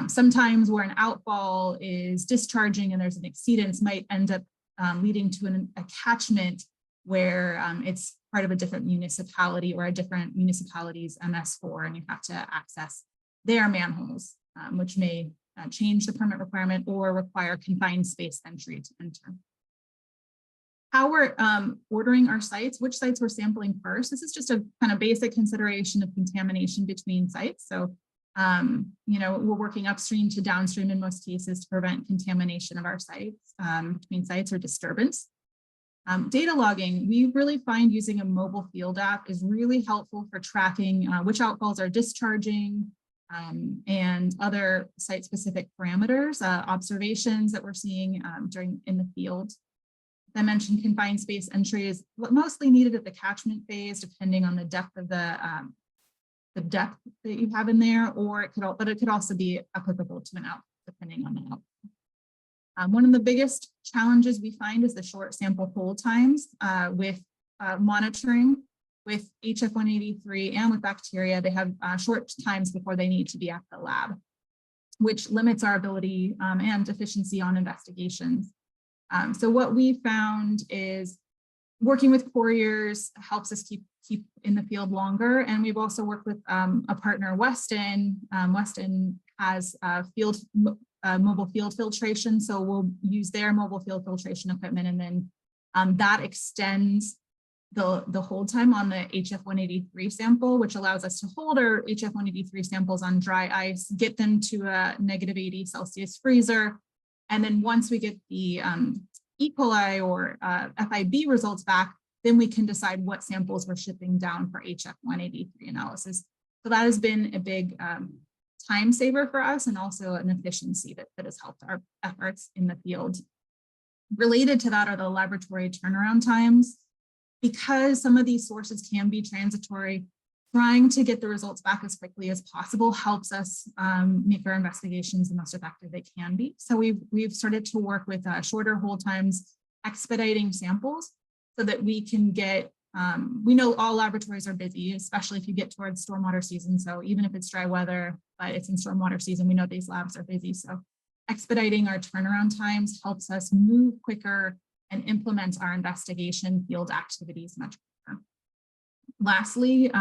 Sometimes where an outfall is discharging and there's an exceedance might end up leading to a catchment where it's part of a different municipality or a different municipality's MS4, and you have to access their manholes, which may change the permit requirement or require confined space entry to enter. How we're ordering our sites, which sites we're sampling first. This is just a kind of basic consideration of contamination between sites. So, we're working upstream to downstream in most cases to prevent contamination of our sites between sites or disturbance. Data logging, we really find using a mobile field app is really helpful for tracking which outfalls are discharging and other site-specific parameters, observations that we're seeing in the field. I mentioned confined space entry is mostly needed at the catchment phase, depending on the depth of the depth that you have in there, or it could also be applicable to an outfall, depending on the outfall. One of the biggest challenges we find is the short sample hold times with monitoring with HF 183 and with bacteria. They have short times before they need to be at the lab, which limits our ability and efficiency on investigations. So what we found is working with couriers helps us keep in the field longer. And we've also worked with a partner, Weston. Weston has mobile field filtration. So we'll use their mobile field filtration equipment, and then that extends the hold time on the HF 183 sample, which allows us to hold our HF 183 samples on dry ice, get them to a -80 Celsius freezer. And then once we get the E. coli or FIB results back, then we can decide what samples we're shipping down for HF 183 analysis. So that has been a big time saver for us and also an efficiency that has helped our efforts in the field. Related to that are the laboratory turnaround times. Because some of these sources can be transitory, trying to get the results back as quickly as possible helps us make our investigations the most effective they can be. So we've started to work with shorter hold times, expediting samples so that we can get, we know all laboratories are busy, especially if you get towards stormwater season. So even if it's dry weather, but it's in stormwater season, we know these labs are busy. So expediting our turnaround times helps us move quicker and implement our investigation field activities much quicker. Lastly,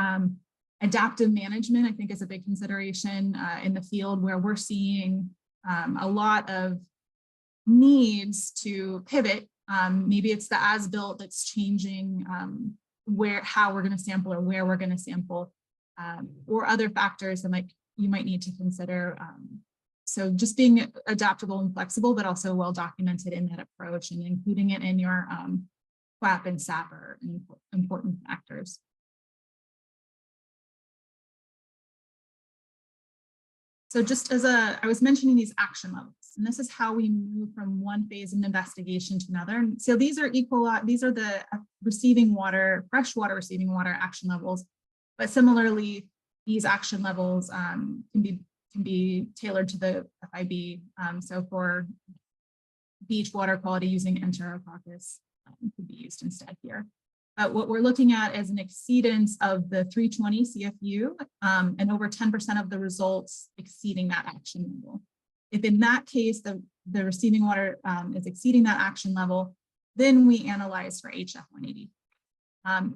adaptive management, I think, is a big consideration in the field where we're seeing a lot of needs to pivot. Maybe it's the as-built that's changing how we're going to sample or where we're going to sample, or other factors that you might need to consider. So just being adaptable and flexible, but also well documented in that approach and including it in your QAP and SAP are important factors. So just as I was mentioning these action levels, and this is how we move from one phase of investigation to another. And so these are these are the receiving water, freshwater receiving water action levels. But similarly, these action levels can be tailored to the FIB. So for beach water quality, using Enterococcus could be used instead here. But what we're looking at is an exceedance of the 320 CFU and over 10% of the results exceeding that action level. If in that case, the receiving water is exceeding that action level, then we analyze for HF180.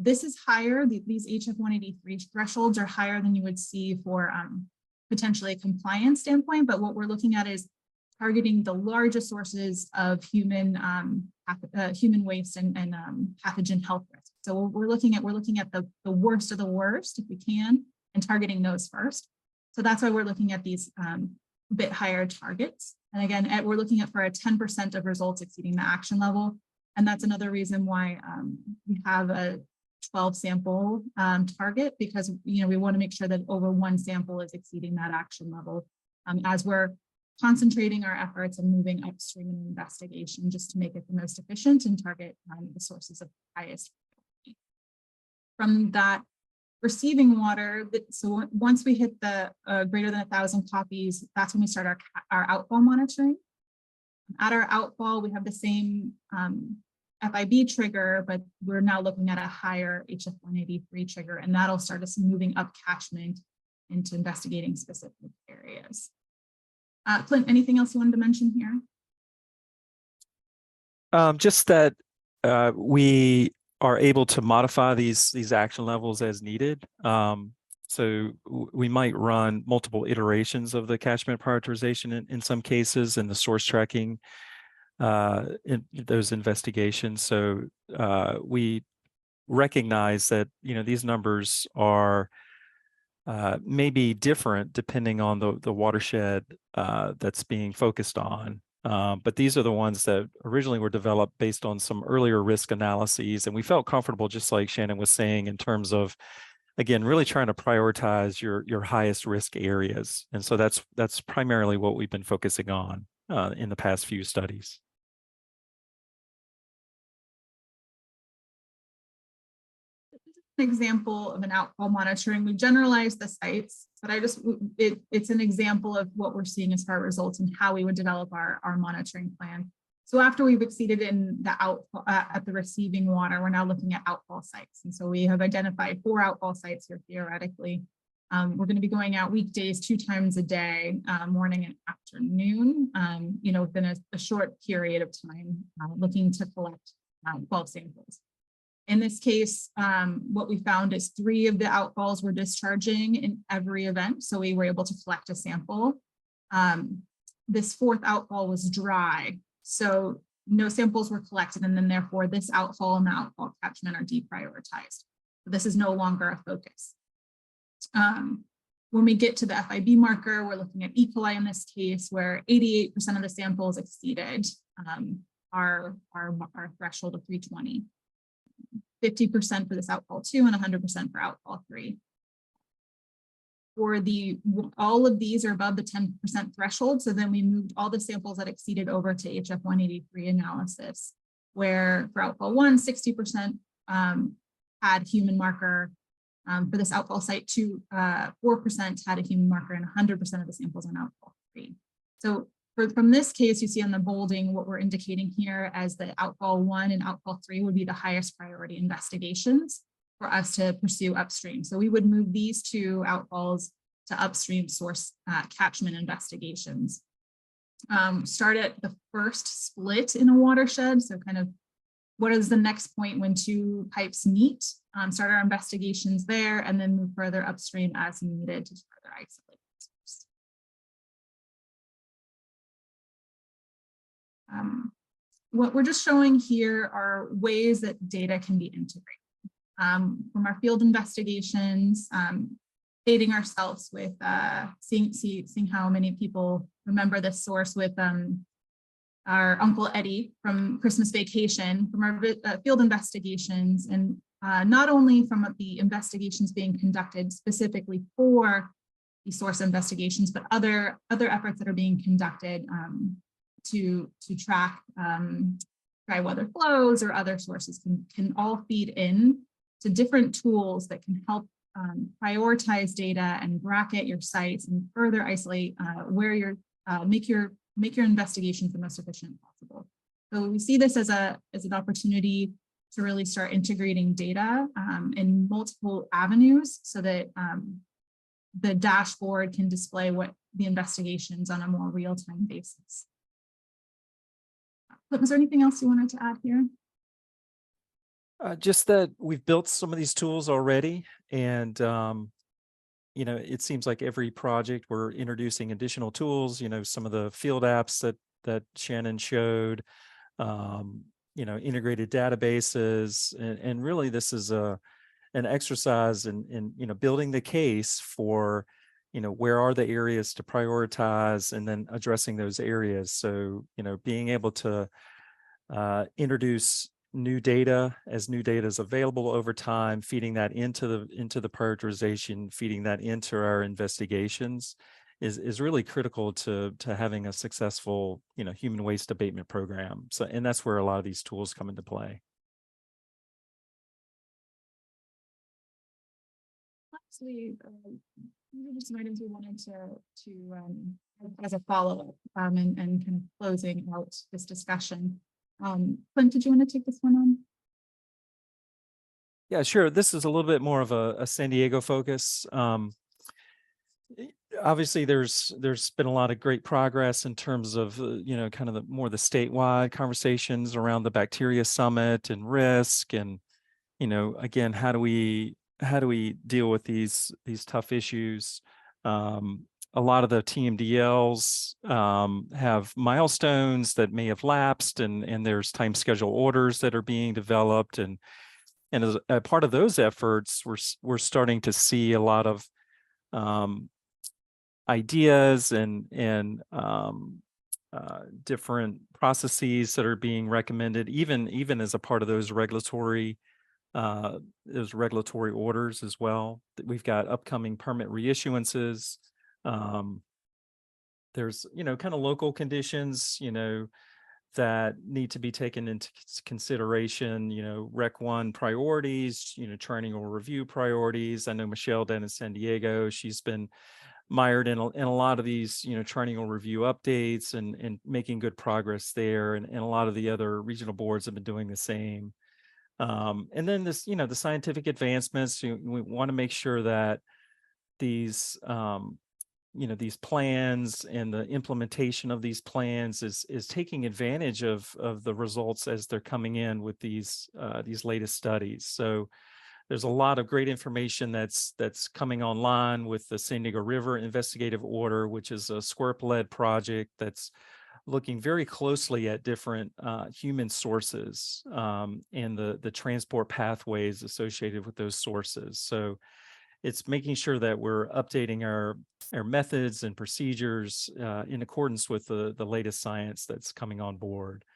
This is higher, these HF183 thresholds are higher than you would see for potentially a compliance standpoint, but what we're looking at is targeting the largest sources of human waste and pathogen health risk. So we're looking at the worst of the worst, if we can, and targeting those first. So that's why we're looking at these bit higher targets. And again, we're looking at for a 10% of results exceeding the action level. And that's another reason why we have a 12 sample target, because we want to make sure that over one sample is exceeding that action level as we're concentrating our efforts and moving upstream in investigation just to make it the most efficient and target the sources of highest quality. From that receiving water, so once we hit the greater than 1,000 copies, that's when we start our outfall monitoring. At our outfall, we have the same FIB trigger, but we're now looking at a higher HF183 trigger, and that'll start us moving up catchment into investigating specific areas. Clint, anything else you wanted to mention here? Just that we are able to modify these action levels as needed. So we might run multiple iterations of the catchment prioritization in some cases, and the source tracking in those investigations. So we recognize that these numbers are maybe different depending on the watershed that's being focused on. But these are the ones that originally were developed based on some earlier risk analyses. And we felt comfortable, just like Shannon was saying, in terms of, again, really trying to prioritize your highest risk areas. And so that's primarily what we've been focusing on in the past few studies. An example of an outfall monitoring. We generalized the sites, but it's an example of what we're seeing as far as results and how we would develop our monitoring plan. So after we've exceeded in the outfall at the receiving water, we're now looking at outfall sites. And so we have identified 4 outfall sites here theoretically. We're going to be going out weekdays 2 times a day, morning and afternoon, within a short period of time, looking to collect 12 samples. In this case, what we found is 3 of the outfalls were discharging in every event. So we were able to collect a sample. This 4th outfall was dry. So no samples were collected, and then therefore this outfall and the outfall catchment are deprioritized. So this is no longer a focus. When we get to the FIB marker, we're looking at E. coli in this case, where 88% of the samples exceeded our threshold of 320. 50% for this outfall 2 and 100% for outfall 3. for all of these are above the 10% threshold. So then we moved all the samples that exceeded over to HF 183 analysis, where for outfall 1, 60% had human marker. For this outfall site 2, 4% had a human marker, and 100% of the samples on outfall 3. So from this case, you see on the bolding what we're indicating here as the outfall 1 and outfall 3 would be the highest priority investigations for us to pursue upstream. So we would move these 2 outfalls to upstream source catchment investigations. Start at the first split in a watershed. So kind of what is the next point when 2 pipes meet? Start our investigations there and then move further upstream as needed to further isolate the source. What we're just showing here are ways that data can be integrated. From our field investigations, dating ourselves with seeing how many people remember this source with our Uncle Eddie from Christmas Vacation, from our field investigations, and not only from the investigations being conducted specifically for the source investigations, but other efforts that are being conducted to track dry weather flows or other sources can all feed in to different tools that can help prioritize data and bracket your sites and further isolate where you're make your investigations the most efficient possible. So we see this as an opportunity to really start integrating data in multiple avenues so that the dashboard can display what the investigations on a more real-time basis. Was there anything else you wanted to add here? Just that we've built some of these tools already, and you know, it seems like every project we're introducing additional tools. You know, some of the field apps that Shannon showed, you know, integrated databases, and really this is an exercise in you know, building the case for, you know, where are the areas to prioritize and then addressing those areas. So, you know, being able to introduce new data as new data is available over time, feeding that into the prioritization, feeding that into our investigations is really critical to having a successful, you know, human waste abatement program. So, and that's where a lot of these tools come into play. Actually, these are just some items we wanted to as a follow-up and kind of closing out this discussion. Clint, did you want to take this one on? Yeah, sure. This is a little bit more of a San Diego focus. Obviously, there's been a lot of great progress in terms of you know, kind of the statewide conversations around the bacteria summit and risk, and you know, again, how do we deal with these tough issues? A lot of the TMDLs have milestones that may have lapsed, and there's time schedule orders that are being developed, and as a part of those efforts, we're starting to see a lot of ideas and different processes that are being recommended, even as a part of those regulatory orders as well. We've got upcoming permit reissuances. There's, you know, kind of local conditions, you know, that need to be taken into consideration, you know, Rec 1 priorities, you know, triennial review priorities. I know Michelle down in San Diego, she's been mired in a lot of these, you know, triennial review updates and making good progress there. And a lot of the other regional boards have been doing the same. And then this, you know, the scientific advancements, we want to make sure that these, you know, these plans and the implementation of these plans is taking advantage of the results as they're coming in with these latest studies. So there's a lot of great information that's coming online with the San Diego River Investigative Order, which is a SQURP-led project that's looking very closely at different human sources and the transport pathways associated with those sources. So it's making sure that we're updating our methods and procedures in accordance with the latest science that's coming on board.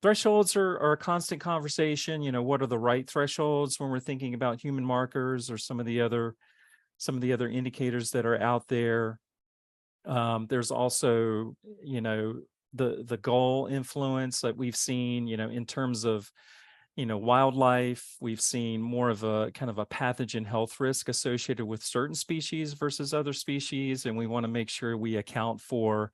Thresholds are a constant conversation. You know, what are the right thresholds when we're thinking about human markers or some of the other some of the other indicators that are out there. There's also, you know, the gull influence that we've seen, you know, in terms of, you know, wildlife. We've seen more of a kind of a pathogen health risk associated with certain species versus other species. And we want to make sure we account for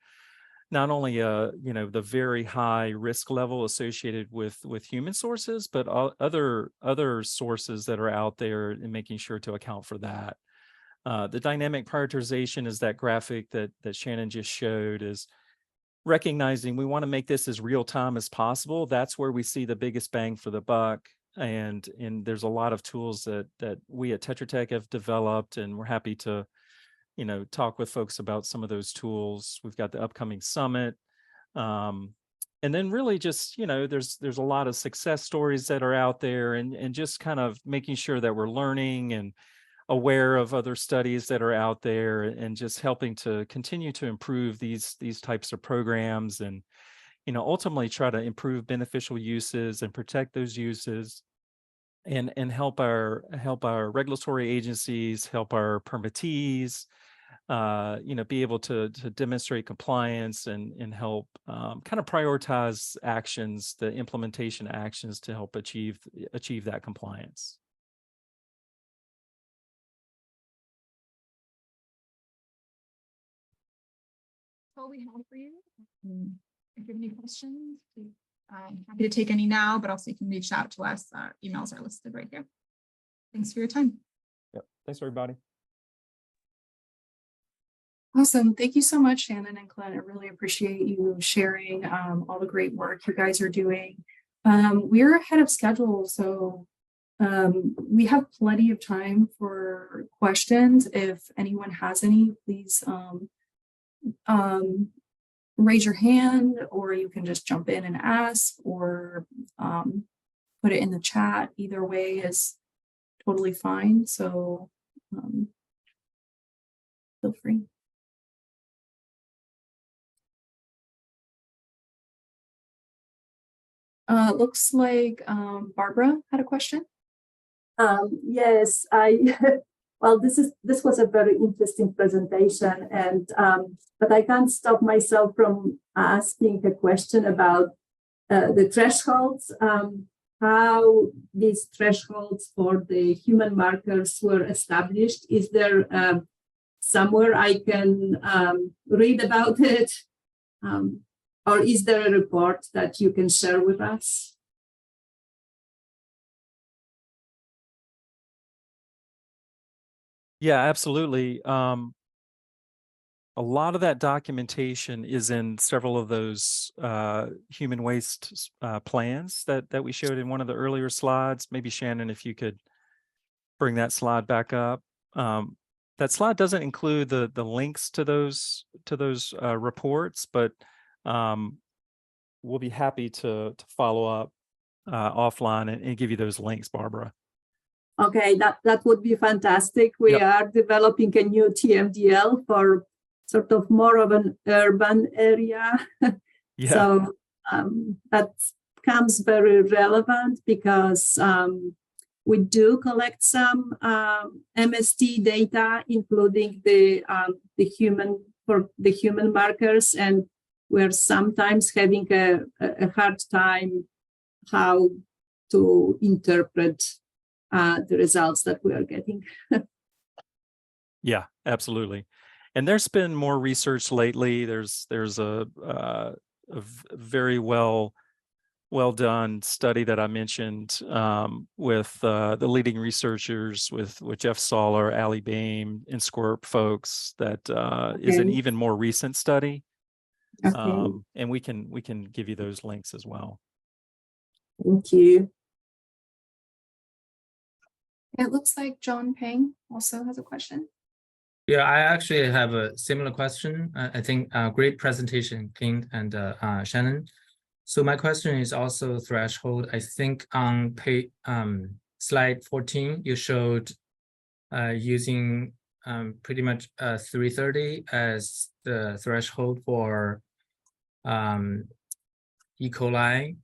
not only you know, the very high risk level associated with human sources, but other sources that are out there, and making sure to account for that. The dynamic prioritization is that graphic that Shannon just showed, is recognizing we want to make this as real time as possible. That's where we see the biggest bang for the buck. And there's a lot of tools that we at Tetra Tech have developed, and we're happy to, you know, talk with folks about some of those tools. We've got the upcoming summit. And then really just, you know, there's a lot of success stories that are out there, and just kind of making sure that we're learning and aware of other studies that are out there, and just helping to continue to improve these types of programs, and, you know, ultimately try to improve beneficial uses and protect those uses, and help our regulatory agencies, help our permittees, you know, be able to demonstrate compliance, and help kind of prioritize actions, the implementation actions, to help achieve that compliance. All we have for you. If you have any questions, please, I'm happy to take any now, but also you can reach out to us. Our emails are listed right here. Thanks for your time. Yep. Thanks, everybody. Awesome. Thank you so much, Shannon and Clint. I really appreciate you sharing all the great work you guys are doing. We're ahead of schedule, so we have plenty of time for questions. If anyone has any, please raise your hand, or you can just jump in and ask, or put it in the chat. Either way is totally fine. So feel free. Looks like Barbara had a question. Yes, well, this was a very interesting presentation, and but I can't stop myself from asking a question about the thresholds, how these thresholds for the human markers were established. Is there somewhere I can read about it? Or is there a report that you can share with us? Yeah, absolutely. A lot of that documentation is in several of those human waste plans that we showed in one of the earlier slides. Maybe Shannon, if you could bring that slide back up. That slide doesn't include the links to those reports, but we'll be happy to follow up offline and give you those links, Barbara. Okay, that would be fantastic. We are developing a new TMDL for sort of more of an urban area. So that comes very relevant, because we do collect some MST data, including the human markers, and we're sometimes having a hard time how to interpret the results that we are getting. Yeah, absolutely. And there's been more research lately. There's a very well done study that I mentioned with the leading researchers with Jeff Soller, Ali Bain, and Squirt folks. That is an even more recent study. And we can give you those links as well. Thank you. It looks like John Peng also has a question. Yeah, I actually have a similar question. I think great presentation, Clint and Shannon. So my question is also threshold. I think on slide 14, you showed using pretty much 330 as the threshold for E. coli.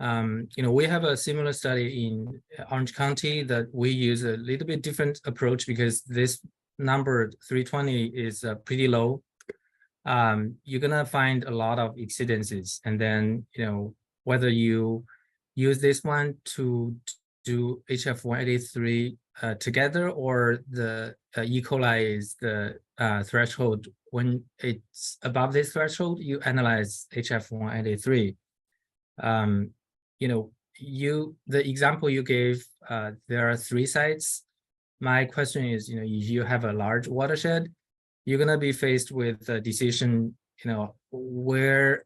You know, we have a similar study in Orange County that we use a little bit different approach, because this number 320 is pretty low, you're gonna find a lot of exceedances. And then, whether you use this one to do HF 183 together, or the E. coli is the threshold. When it's above this threshold, you analyze HF 183. The example you gave, there are 3 sites. My question is, if you have a large watershed, you're gonna be faced with a decision, where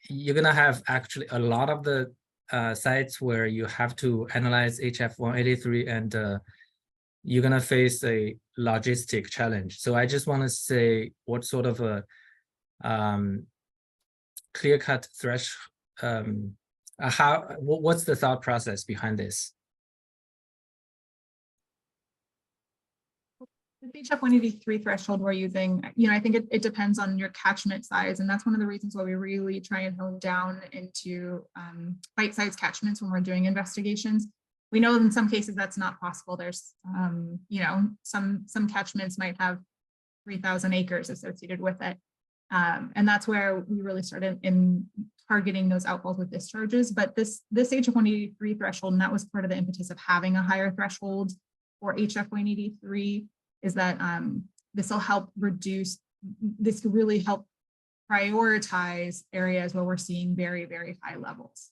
you're gonna have actually a lot of the sites where you have to analyze HF 183, and you're gonna face a logistic challenge. So I just want to say, what sort of a clear-cut threshold, what's the thought process behind this? The HF 183 threshold we're using, I think it depends on your catchment size. And that's one of the reasons why we really try and hone down into bite-sized catchments when we're doing investigations. We know in some cases that's not possible. There's, some catchments might have 3,000 acres associated with it. And that's where we really started in targeting those outfalls with discharges. But this HF 183 threshold, and that was part of the impetus of having a higher threshold for HF 183, is that this will help reduce, this could really help prioritize areas where we're seeing very, very high levels.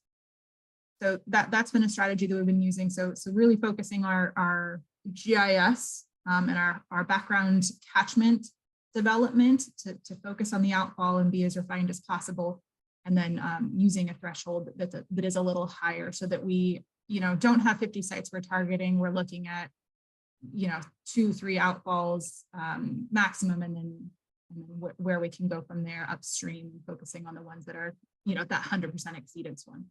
So that's been a strategy that we've been using. So really focusing our GIS and our background catchment development to focus on the outfall and be as refined as possible. And then using a threshold that is a little higher, so that we, don't have 50 sites we're targeting. We're looking at 2-3 outfalls maximum, and then where we can go from there upstream, focusing on the ones that are, that 100% exceedance one.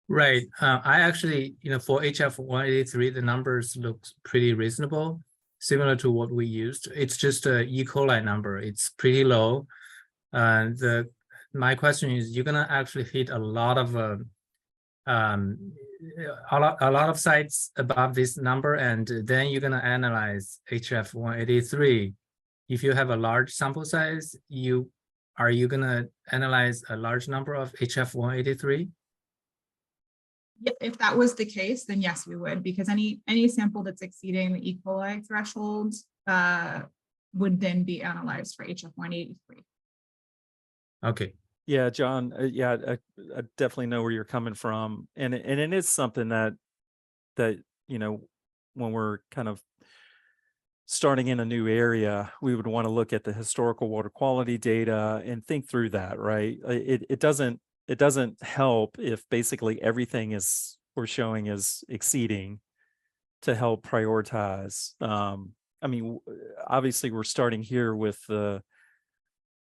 Right. I actually, for HF 183, the numbers look pretty reasonable, similar to what we used. It's just a E. coli number. It's pretty low. My question is, you're gonna actually hit a lot of sites above this number, and then you're gonna analyze HF 183. If you have a large sample size, are you gonna analyze a large number of HF 183? If that was the case, then yes, we would, because any sample that's exceeding the E. coli threshold would then be analyzed for HF 183. Okay. Yeah, John. I definitely know where you're coming from, and it is something that when we're kind of starting in a new area, we would want to look at the historical water quality data and think through that, right? It doesn't help if basically everything we're showing is exceeding to help prioritize. Obviously we're starting here with the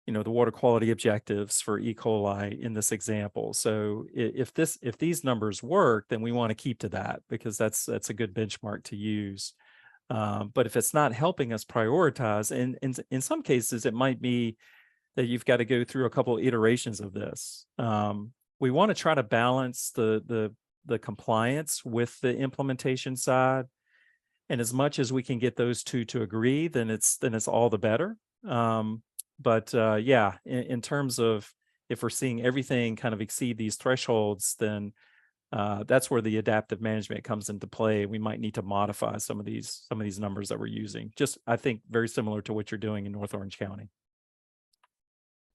water quality objectives for E. coli in this example. So if these numbers work, then we want to keep to that, because that's a good benchmark to use. But if it's not helping us prioritize, and in some cases it might be that you've got to go through a couple of iterations of this. We want to try to balance the compliance with the implementation side, and as much as we can get those two to agree, then it's all the better. In terms of if we're seeing everything kind of exceed these thresholds, then that's where the adaptive management comes into play. We might need to modify some of these numbers that we're using. Just, I think, very similar to what you're doing in North Orange County.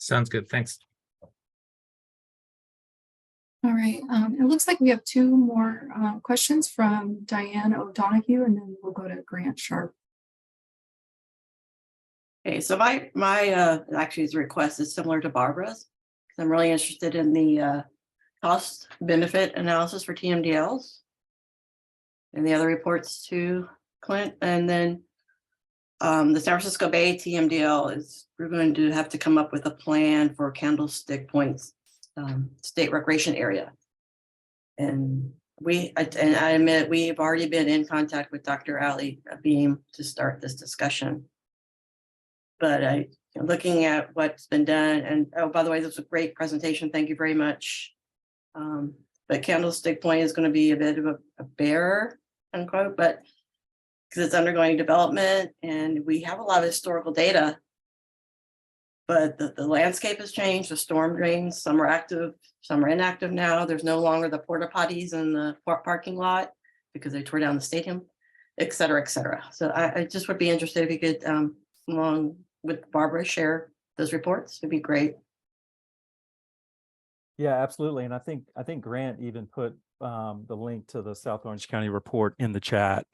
Sounds good. Thanks. All right. It looks like we have 2 more questions from Diane O'Donoghue, and then we'll go to Grant Sharp. Okay, so my actually his request is similar to Barbara's, because I'm really interested in the cost benefit analysis for TMDLs and the other reports to Clint. And then the San Francisco Bay TMDL we're going to have to come up with a plan for Candlestick Point's state recreation area. And I admit we've already been in contact with Dr. Ali Beam to start this discussion. But looking at what's been done, and oh, by the way, this was a great presentation. Thank you very much. But Candlestick Point is going to be a bit of a bear, unquote. But because it's undergoing development and we have a lot of historical data. But the landscape has changed, the storm drains, some are active, some are inactive now. There's no longer the porta potties in the parking lot because they tore down the stadium, et cetera, et cetera. So I just would be interested if you could, along with Barbara, share those reports. It'd be great. Yeah, absolutely. And I think Grant even put the link to the South Orange County report in the chat.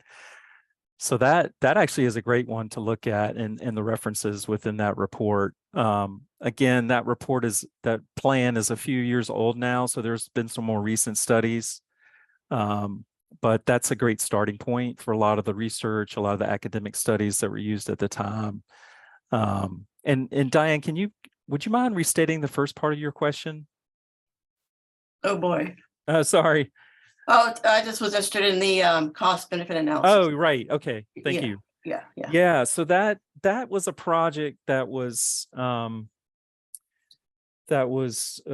So that actually is a great one to look at, and the references within that report. Again, that plan is a few years old now, so there's been some more recent studies. But that's a great starting point for a lot of the research, a lot of the academic studies that were used at the time. And Diane, would you mind restating the first part of your question? Oh boy. Sorry. Oh, I just was interested in the cost benefit analysis. Oh, right. Okay. Thank you. Yeah. Yeah. So that was a project that was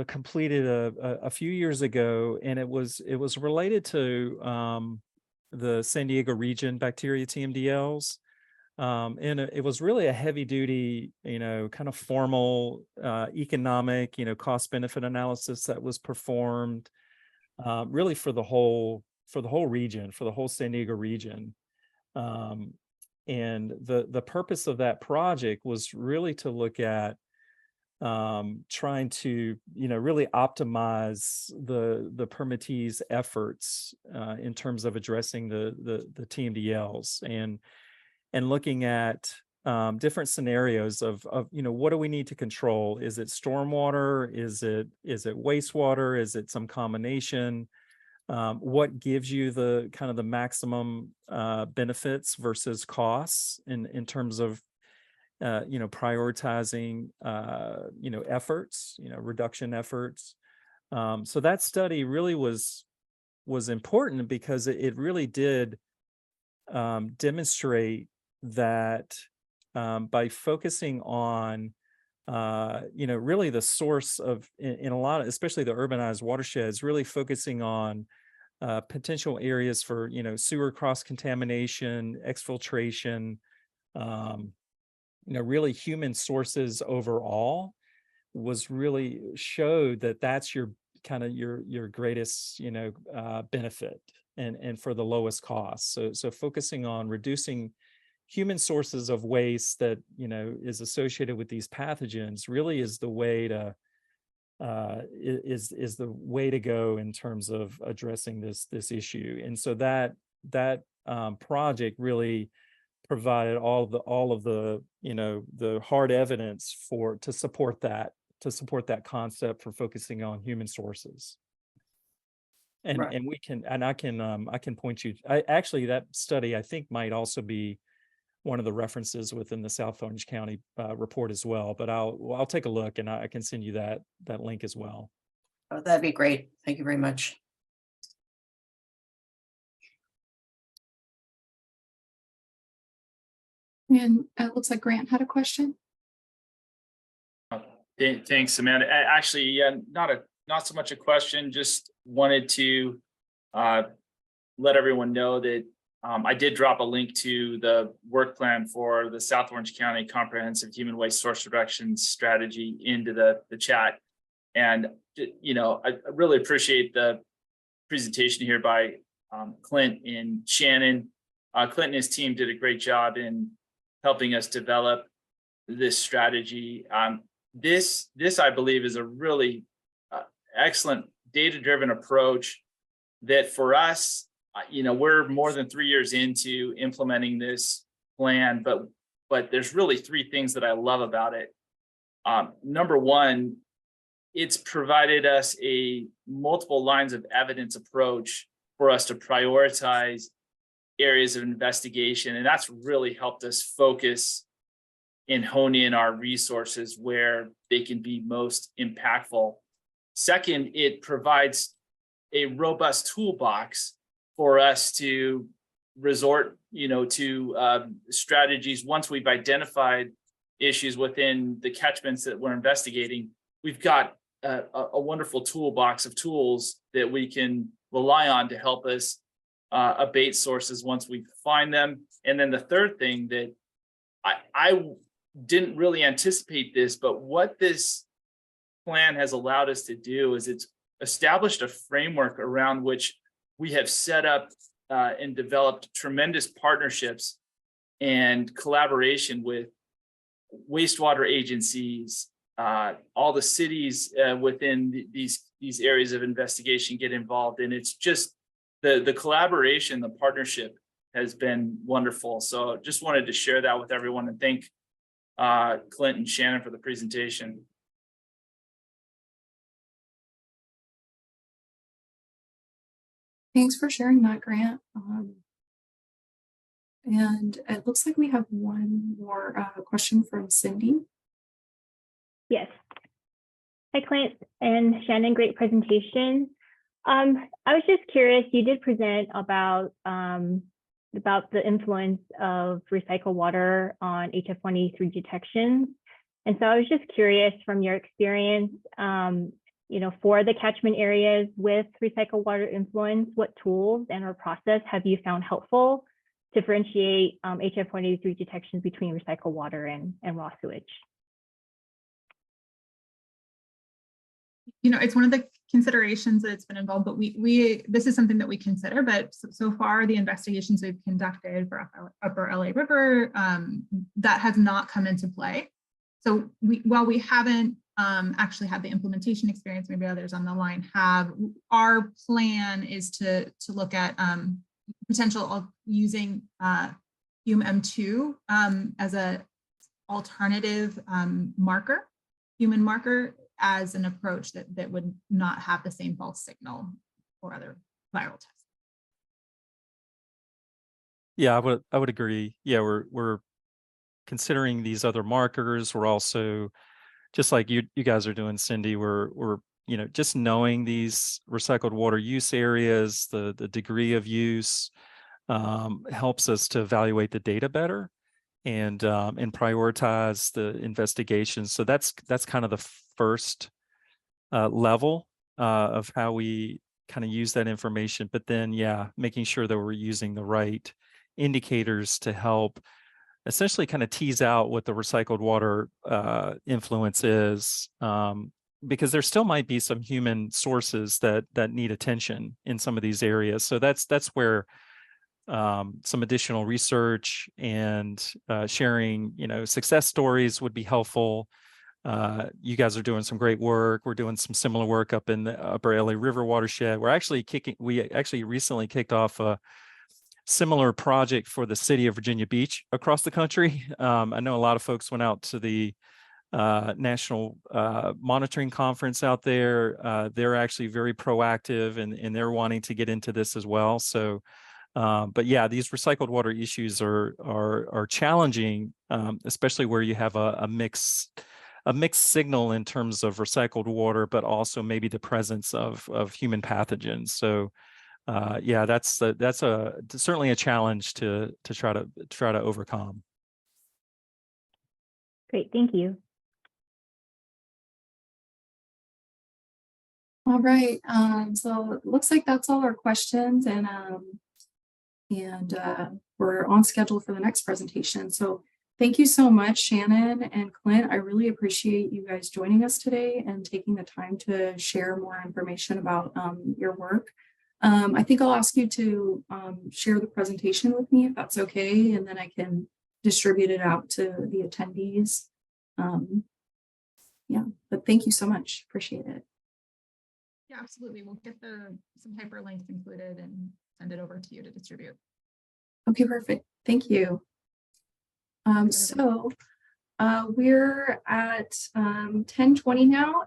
completed a few years ago, and it was related to the San Diego region bacteria TMDLs. And it was really a heavy duty, kind of formal economic, cost benefit analysis that was performed really for the whole region, for the whole San Diego region. And the purpose of that project was really to look at trying to, really optimize the permittees' efforts in terms of addressing the TMDLs and looking at different scenarios of what do we need to control? Is it stormwater? Is it wastewater? Is it some combination? What gives you the kind of the maximum benefits versus costs in terms of prioritizing efforts, reduction efforts. So that study really was important because it really did demonstrate that by focusing on really the source of in a lot of, especially the urbanized watersheds, really focusing on potential areas for sewer cross contamination, exfiltration, really human sources overall, was really showed that that's your kind of your greatest benefit and for the lowest cost. So focusing on reducing human sources of waste that is associated with these pathogens really is the way to is the way to go in terms of addressing this issue. And so that project really provided all of the the hard evidence to support that concept for focusing on human sources. And Right. and I can point you. Actually, that study I think might also be one of the references within the South Orange County report as well. But I'll take a look, and I can send you that link as well. Oh, that'd be great. Thank you very much. And it looks like Grant had a question. Thanks, Amanda. Actually, not so much a question, just wanted to let everyone know that I did drop a link to the work plan for the South Orange County Comprehensive Human Waste Source Reduction Strategy into the chat. And, I really appreciate the presentation here by Clint and Shannon. Clint and his team did a great job in helping us develop this strategy. This I believe is a really excellent data-driven approach that for us, we're more than 3 years into implementing this plan, but there's really three things that I love about it. Number one, it's provided us a multiple lines of evidence approach for us to prioritize areas of investigation, and that's really helped us focus and hone in our resources where they can be most impactful. Second, it provides a robust toolbox for us to resort, to strategies once we've identified issues within the catchments that we're investigating. We've got a wonderful toolbox of tools that we can rely on to help us abate sources once we find them. And then the third thing that I didn't really anticipate this, but what this plan has allowed us to do is it's established a framework around which we have set up and developed tremendous partnerships and collaboration with wastewater agencies, all the cities within these areas of investigation get involved. And it's just the collaboration, the partnership has been wonderful. So just wanted to share that with everyone and thank Clint and Shannon for the presentation. Thanks for sharing that, Grant. And it looks like we have one more question from Cindy. Yes. Hi, Clint and Shannon, great presentation. I was just curious, you did present about the influence of recycled water on HF1E3 detections. And so I was just curious from your experience, for the catchment areas with recycled water influence, what tools and or process have you found helpful to differentiate HF1E3 detections between recycled water and raw sewage? It's one of the considerations that's been involved, but this is something that we consider, but so far the investigations we've conducted for Upper LA River, that has not come into play. So while we haven't actually had the implementation experience, maybe others on the line have, our plan is to look at potential of using HUMM2 as a alternative human marker, as an approach that would not have the same false signal or other viral tests. Yeah, I would agree. Yeah, we're considering these other markers. We're also, just like you guys are doing, Cindy, we're just knowing these recycled water use areas, the degree of use helps us to evaluate the data better and prioritize the investigations. So that's kind of the first level of how we kind of use that information. But then, yeah, making sure that we're using the right indicators to help essentially kind of tease out what the recycled water influence is, because there still might be some human sources that need attention in some of these areas. So that's where some additional research and sharing, success stories would be helpful. You guys are doing some great work. We're doing some similar work up in the Upper LA River watershed. We actually recently kicked off a similar project for the city of Virginia Beach across the country. I know a lot of folks went out to the national monitoring conference out there. They're actually very proactive and they're wanting to get into this as well. So, but yeah, these recycled water issues are challenging, especially where you have a mixed signal in terms of recycled water, but also maybe the presence of human pathogens. So yeah, that's certainly a challenge to try to overcome. Great, thank you. All right, so it looks like that's all our questions, and we're on schedule for the next presentation. So thank you so much, Shannon and Clint. I really appreciate you guys joining us today and taking the time to share more information about your work. I think I'll ask you to share the presentation with me if that's okay, and then I can distribute it out to the attendees. Yeah, but thank you so much. Appreciate it. Yeah, absolutely. We'll get some hyperlinks included and send it over to you to distribute. Okay, perfect. Thank you. So we're at 10:20 now,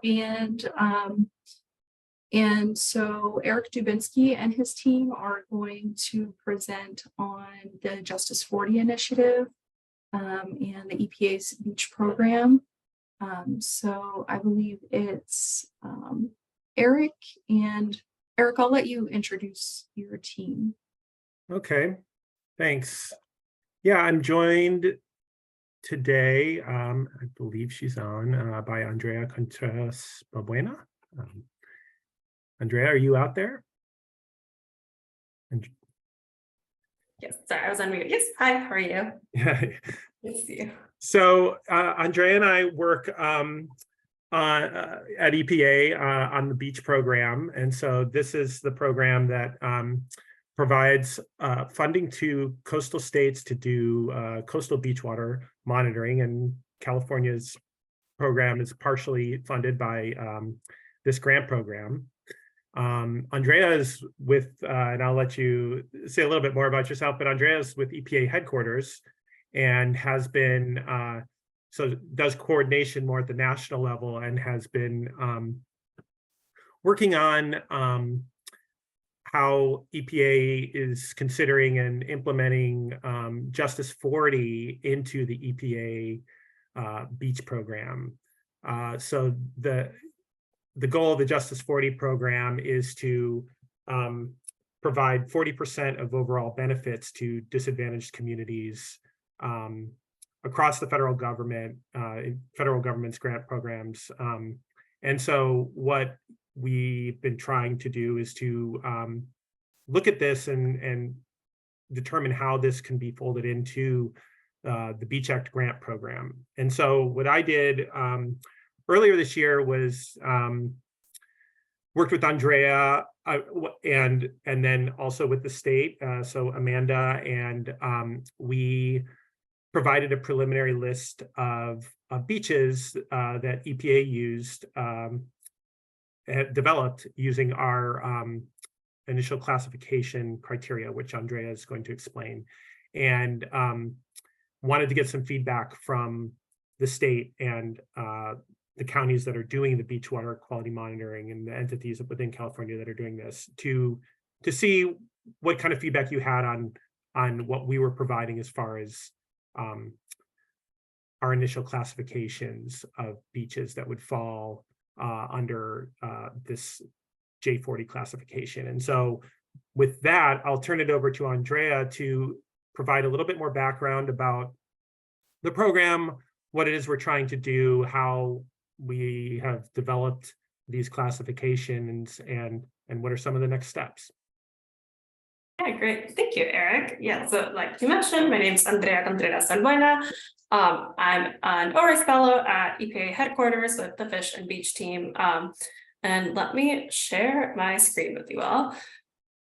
and so Eric Dubinsky and his team are going to present on the Justice 40 initiative and the EPA's beach program. So I believe it's Eric, and Eric, I'll let you introduce your team. Okay, thanks. Yeah, I'm joined today, I believe she's on, by Andrea Contreras-Balbuena. Andrea, are you out there? Yes, sorry, I was on mute. Yes, hi, how are you? Yeah. Good to see you. So Andrea and I work at EPA on the beach program. And so this is the program that provides funding to coastal states to do coastal beach water monitoring. And California's program is partially funded by this grant program. Andrea is with, and I'll let you say a little bit more about yourself, but Andrea is with EPA headquarters and has been, so does coordination more at the national level and has been working on how EPA is considering and implementing Justice 40 into the EPA beach program. So the goal of the Justice 40 program is to provide 40% of overall benefits to disadvantaged communities across the federal government, federal government's grant programs. And so what we've been trying to do is to look at this and determine how this can be folded into the Beach Act grant program. And so what I did earlier this year was worked with Andrea and then also with the state. So Amanda and we provided a preliminary list of beaches that EPA used, developed using our initial classification criteria, which Andrea is going to explain, and wanted to get some feedback from the state and the counties that are doing the beach water quality monitoring and the entities within California that are doing this to see what kind of feedback you had on what we were providing as far as our initial classifications of beaches that would fall under this J40 classification. And so with that, I'll turn it over to Andrea to provide a little bit more background about the program, what it is we're trying to do, how we have developed these classifications, and what are some of the next steps. Yeah, great. Thank you, Eric. Yeah, so like you mentioned, my name is Andrea Contreras Albuena. I'm an ORIS fellow at EPA headquarters with the Fish and Beach team. And let me share my screen with you all.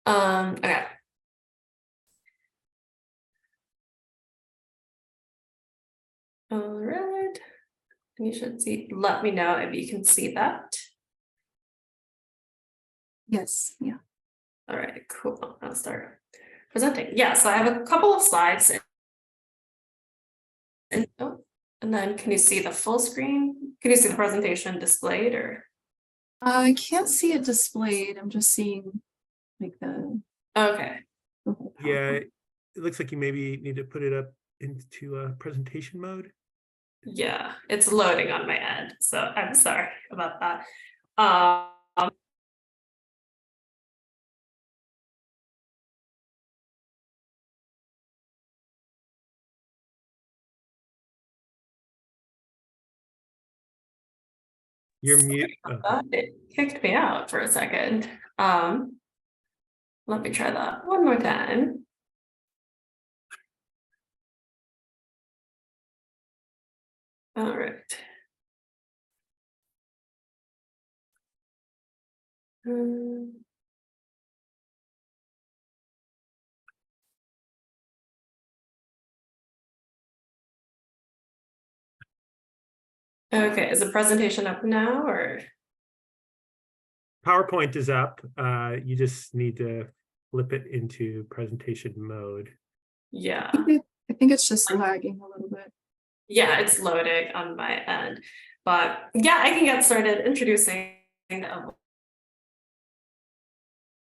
Okay. All right. And you should see, let me know if you can see that. Yes, yeah. All right, cool. I'll start presenting. Yeah, so I have a couple of slides. And then can you see the full screen? Can you see the presentation displayed or? I can't see it displayed. I'm just seeing like the. Okay. Yeah, it looks like you maybe need to put it up into presentation mode. Yeah, it's loading on my end, so I'm sorry about that. You're mute. It kicked me out for a second. Let me try that one more time. All right. Okay, is the presentation up now or? PowerPoint is up. You just need to flip it into presentation mode. Yeah. I think it's just lagging a little bit. Yeah, it's loading on my end. But yeah, I can get started introducing. Yeah,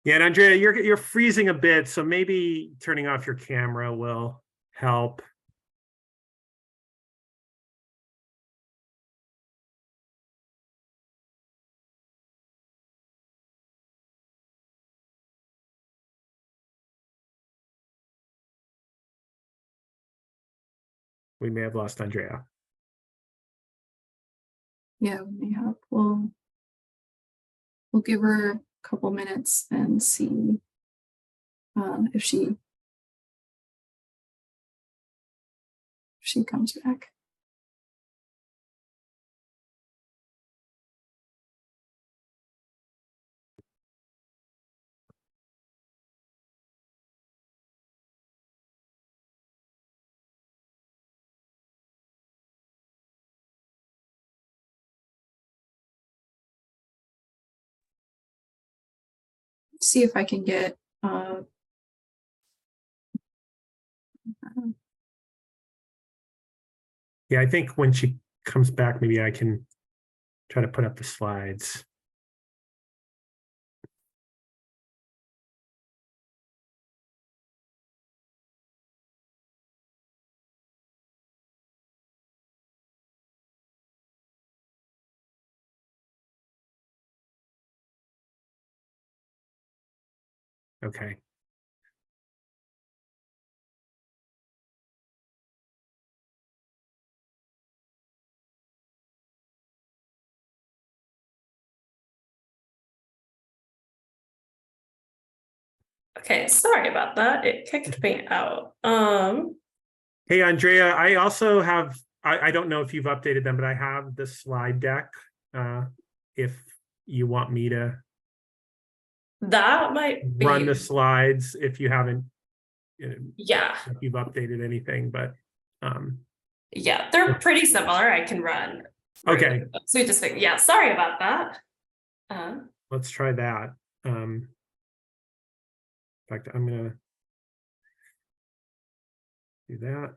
and Andrea, you're freezing a bit, so maybe turning off your camera will help. We may have lost Andrea. Yeah, we may have. We'll give her a couple minutes and see if she she comes back. See if I can get Yeah, I think when she comes back, maybe I can try to put up the slides. Okay. Okay, sorry about that. It kicked me out. Hey, Andrea, I also have, I don't know if you've updated them, but I have the slide deck. If you want me to That might be, run the slides, if you haven't, yeah, if you've updated anything, but yeah, they're pretty similar. I can run. okay, So we just think, yeah, sorry about that. let's try that. In fact, I'm gonna do that,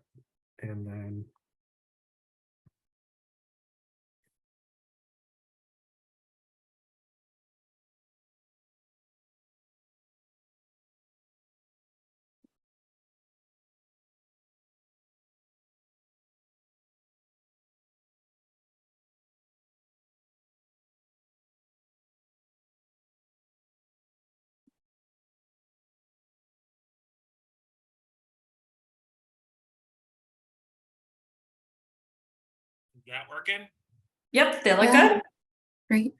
and then is that working? Yep, they look Yeah. good. Great.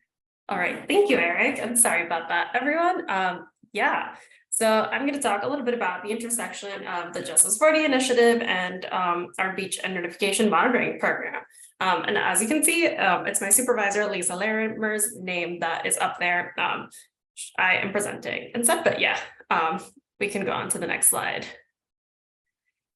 All right, thank you, Eric. I'm sorry about that, everyone. Yeah, so I'm going to talk a little bit about the intersection of the Justice 40 initiative and our beach and notification monitoring program. And as you can see, it's my supervisor, Lisa Larimer's name that is up there. I am presenting instead, but yeah, we can go on to the next slide.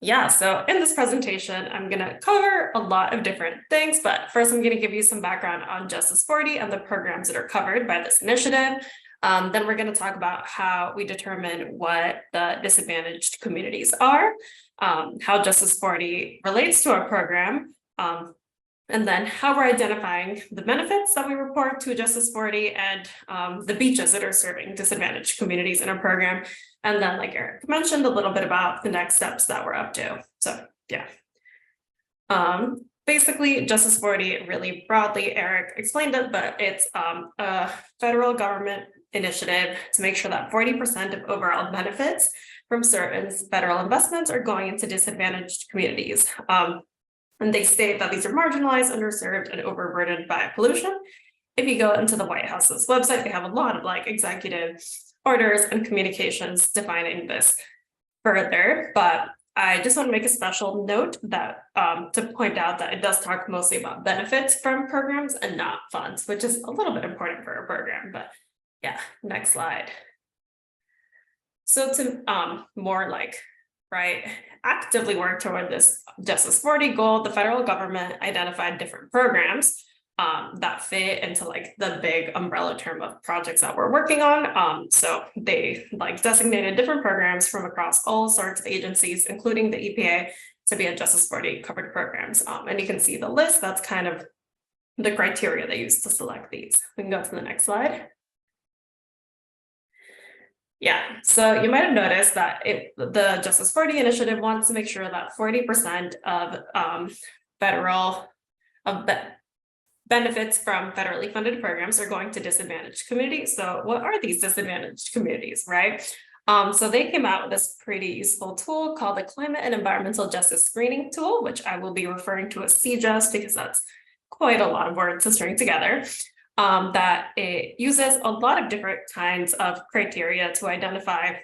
Yeah, so in this presentation, I'm going to cover a lot of different things, but first I'm going to give you some background on Justice 40 and the programs that are covered by this initiative. Then we're going to talk about how we determine what the disadvantaged communities are, how Justice 40 relates to our program, and then how we're identifying the benefits that we report to Justice 40 and the beaches that are serving disadvantaged communities in our program. And then, like Eric mentioned, a little bit about the next steps that we're up to. So yeah. Basically, Justice 40, really broadly, Eric explained it, but it's a federal government initiative to make sure that 40% of overall benefits from certain federal investments are going into disadvantaged communities. And they state that these are marginalized, underserved, and overburdened by pollution. If you go into the White House's website, they have a lot of like executive orders and communications defining this further, but I just want to make a special note that to point out that it does talk mostly about benefits from programs and not funds, which is a little bit important for a program, but yeah, next slide. So to more like, right, actively work toward this Justice 40 goal, the federal government identified different programs that fit into like the big umbrella term of projects that we're working on. So they like designated different programs from across all sorts of agencies, including the EPA, to be a Justice 40 covered programs. And you can see the list. That's kind of the criteria they use to select these. We can go to the next slide. Yeah, so you might have noticed that the Justice 40 initiative wants to make sure that 40% of benefits from federally funded programs are going to disadvantaged communities. So what are these disadvantaged communities, right? So they came out with this pretty useful tool called the Climate and Environmental Justice Screening Tool, which I will be referring to as CJUST because that's quite a lot of words to string together. That it uses a lot of different kinds of criteria to identify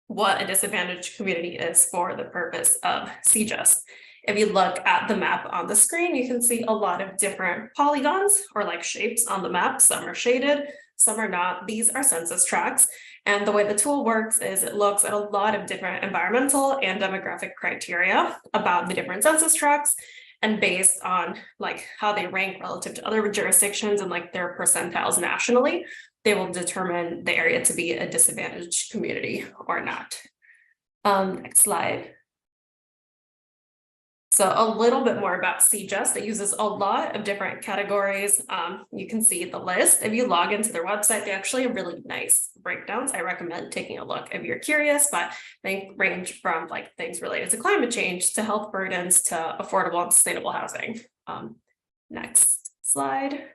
what a disadvantaged community is for the purpose of CJUST. if you look at the map on the screen, you can see a lot of different polygons or like shapes on the map. Some are shaded, some are not. These are census tracts. And the way the tool works is it looks at a lot of different environmental and demographic criteria about the different census tracts. And based on like how they rank relative to other jurisdictions and like their percentiles nationally, they will determine the area to be a disadvantaged community or not. Next slide. So a little bit more about CJust. It uses a lot of different categories. You can see the list. If you log into their website, they actually have really nice breakdowns. I recommend taking a look if you're curious, but they range from like things related to climate change to health burdens to affordable and sustainable housing. Next slide.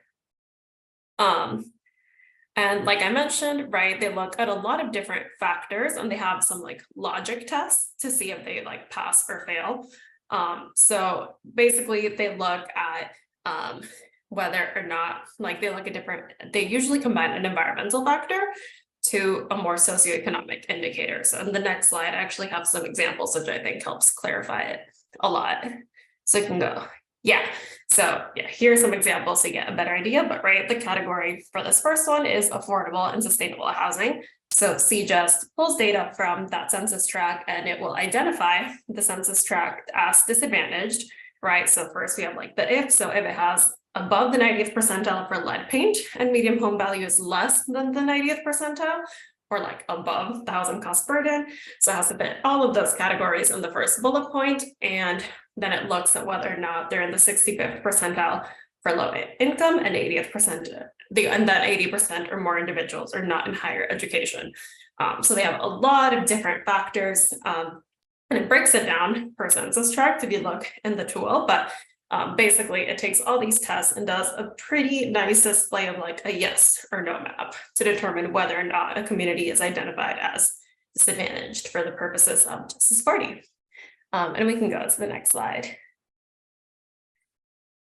And like I mentioned, right, they look at a lot of different factors and they have some like logic tests to see if they like pass or fail. So basically they look at whether or not, like they look at different, they usually combine an environmental factor to a more socioeconomic indicator. So in the next slide, I actually have some examples, which I think helps clarify it a lot. So you can go, yeah. So yeah, here are some examples to get a better idea, but right, the category for this first one is affordable and sustainable housing. So CJust pulls data from that census tract and it will identify the census tract as disadvantaged, right? So first we have like the if, so if it has above the 90th percentile for lead paint and median home value is less than the 90th percentile, or like above the housing cost burden. So it has to fit all of those categories in the first bullet point, and then it looks at whether or not they're in the 65th percentile for low income and 80th percentile. And that 80% or more individuals are not in higher education. So they have a lot of different factors, and it breaks it down per census tract if you look in the tool. But basically, it takes all these tests and does a pretty nice display of like a yes or no map to determine whether or not a community is identified as disadvantaged for the purposes of Justice 40. And we can go to the next slide.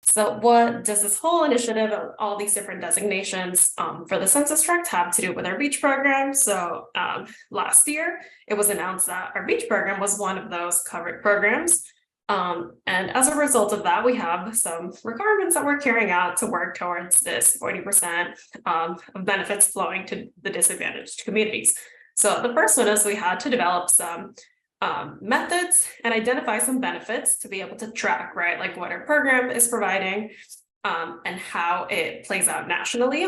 So what does this whole initiative of all these different designations for the census tract have to do with our beach program? So last year, it was announced that our beach program was one of those covered programs. And as a result of that, we have some requirements that we're carrying out to work towards this 40% of benefits flowing to the disadvantaged communities. So the first one is we had to develop some methods and identify some benefits to be able to track, right, like what our program is providing and how it plays out nationally.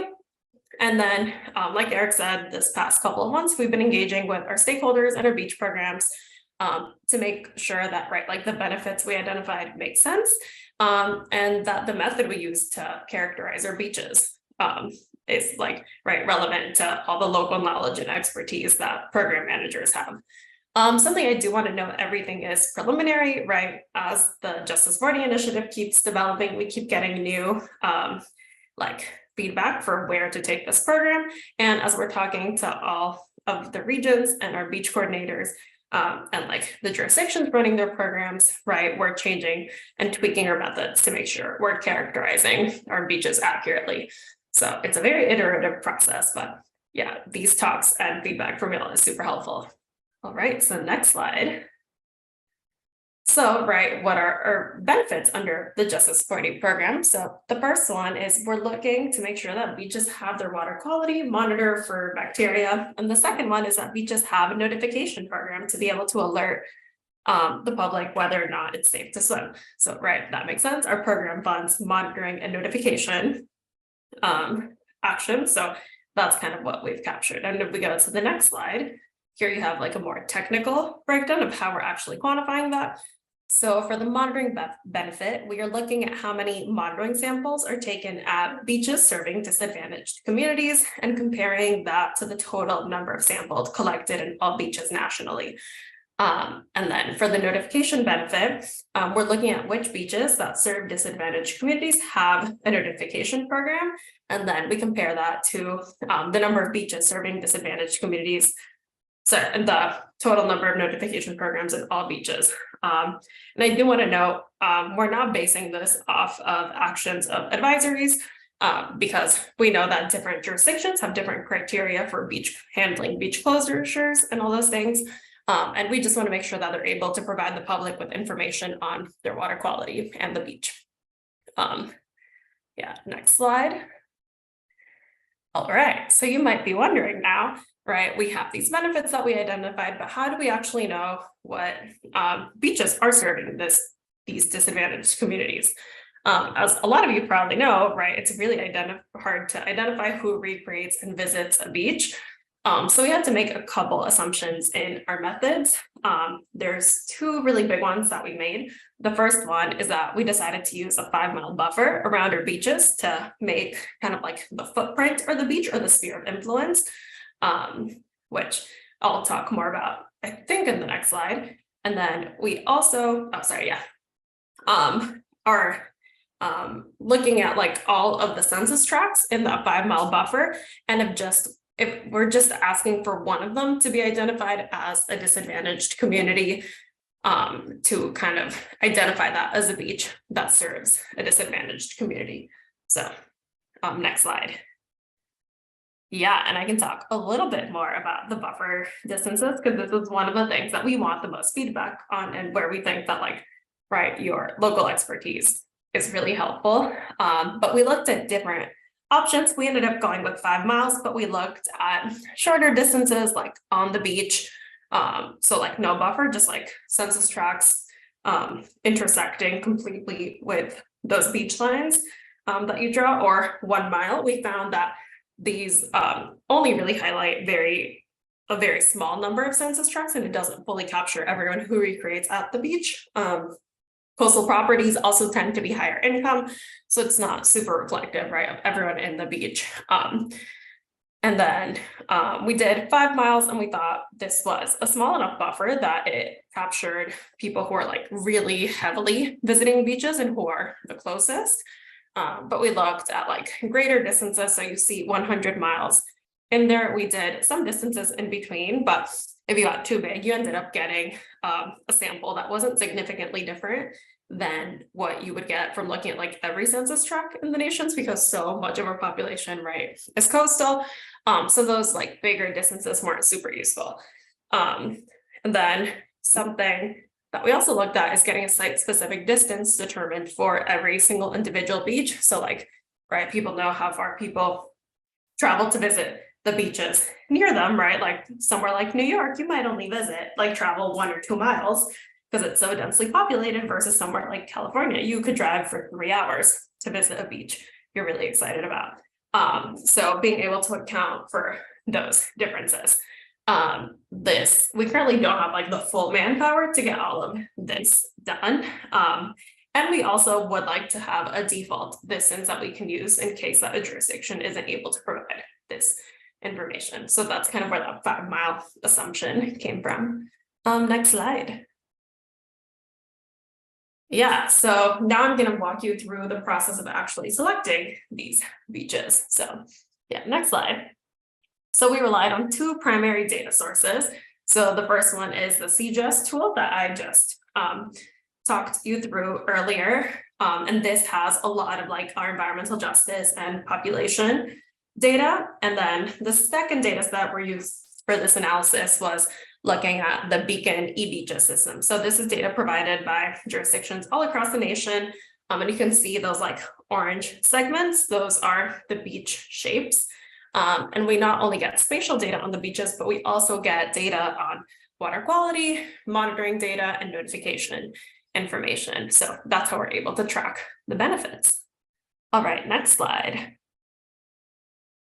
And then, like Eric said, this past couple of months, we've been engaging with our stakeholders and our beach programs to make sure that, right, like the benefits we identified make sense, and that the method we use to characterize our beaches is like, right, relevant to all the local knowledge and expertise that program managers have. Something I do want to note, everything is preliminary, right? As the Justice 40 initiative keeps developing, we keep getting new like feedback for where to take this program. And as we're talking to all of the regions and our beach coordinators and like the jurisdictions running their programs, right, we're changing and tweaking our methods to make sure we're characterizing our beaches accurately. So it's a very iterative process, but yeah, these talks and feedback from y'all is super helpful. All right, so next slide. So, right, what are our benefits under the Justice 40 program? So the first one is we're looking to make sure that beaches have their water quality monitored for bacteria. And the second one is that we just have a notification program to be able to alert the public whether or not it's safe to swim. So, right, that makes sense. Our program funds monitoring and notification action. So that's kind of what we've captured. And if we go to the next slide, here you have like a more technical breakdown of how we're actually quantifying that. So for the monitoring benefit, we are looking at how many monitoring samples are taken at beaches serving disadvantaged communities and comparing that to the total number of samples collected in all beaches nationally. And then for the notification benefit, we're looking at which beaches that serve disadvantaged communities have a notification program. And then we compare that to the number of beaches serving disadvantaged communities. So the total number of notification programs in all beaches. And I do want to note, we're not basing this off of actions of advisories because we know that different jurisdictions have different criteria for beach handling, beach closures and all those things. And we just want to make sure that they're able to provide the public with information on their water quality and the beach. Yeah, next slide. All right, so you might be wondering now, right? We have these benefits that we identified, but how do we actually know what beaches are serving these disadvantaged communities? As a lot of you probably know, right, it's really hard to identify who recreates and visits a beach. So we had to make a couple assumptions in our methods. There's two really big ones that we made. The first one is that we decided to use a 5-mile buffer around our beaches to make kind of like the footprint of the beach or the sphere of influence, which I'll talk more about, I think, in the next slide. And then we also, are looking at like all of the census tracts in that 5-mile buffer, and if we're just asking for one of them to be identified as a disadvantaged community, to kind of identify that as a beach that serves a disadvantaged community. So next slide. Yeah, and I can talk a little bit more about the buffer distances, because this is one of the things that we want the most feedback on, and where we think that, like, right, your local expertise is really helpful. But we looked at different options. We ended up going with 5 miles, but we looked at shorter distances, like on the beach. So like no buffer, just like census tracts intersecting completely with those beach lines that you draw, or 1 mile. We found that these only really highlight a very small number of census tracts, and it doesn't fully capture everyone who recreates at the beach. Coastal properties also tend to be higher income, so it's not super reflective, right, of everyone in the beach. And then we did 5 miles, and we thought this was a small enough buffer that it captured people who are like really heavily visiting beaches and who are the closest. But we looked at like greater distances, so you see 100 miles in there. We did some distances in between, but if you got too big, you ended up getting a sample that wasn't significantly different than what you would get from looking at like every census tract in the nations, because so much of our population, right, is coastal. So those like bigger distances weren't super useful. And then something that we also looked at is getting a site-specific distance determined for every single individual beach. So like, right, people know how far people travel to visit the beaches near them, right? Like somewhere like New York, you might only travel 1 or 2 miles because it's so densely populated, versus somewhere like California, you could drive for 3 hours to visit a beach you're really excited about. So being able to account for those differences. We currently don't have like the full manpower to get all of this done. And we also would like to have a default distance that we can use in case that a jurisdiction isn't able to provide this information. So that's kind of where that 5 mile assumption came from. Next slide. Yeah, so now I'm going to walk you through the process of actually selecting these beaches. So yeah, next slide. So we relied on 2 primary data sources. So the first one is the CGIS tool that I just talked you through earlier. And this has a lot of like our environmental justice and population data. And then the second data set we used for this analysis was looking at the Beacon e-beaches system. So this is data provided by jurisdictions all across the nation. And you can see those like orange segments, those are the beach shapes. And we not only get spatial data on the beaches, but we also get data on water quality, monitoring data, and notification information. So that's how we're able to track the benefits. All right, next slide.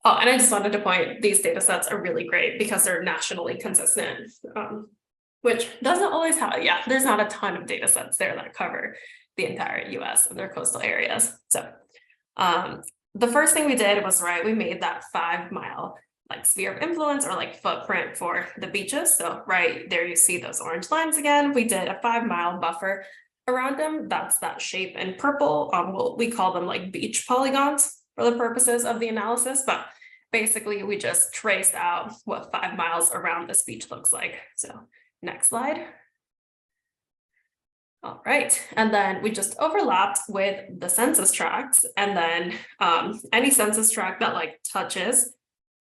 Oh, and I just wanted to point, these data sets are really great because they're nationally consistent, which doesn't always have, there's not a ton of data sets there that cover the entire US and their coastal areas. So the first thing we did was, right, we made that 5 mile like sphere of influence or like footprint for the beaches. So right there, you see those orange lines again. We did a 5 mile buffer around them. That's that shape in purple. We call them like beach polygons for the purposes of the analysis, but basically we just traced out what 5 miles around this beach looks like. So next slide. All right, and then we just overlapped with the census tracts, and then any census tract that like touches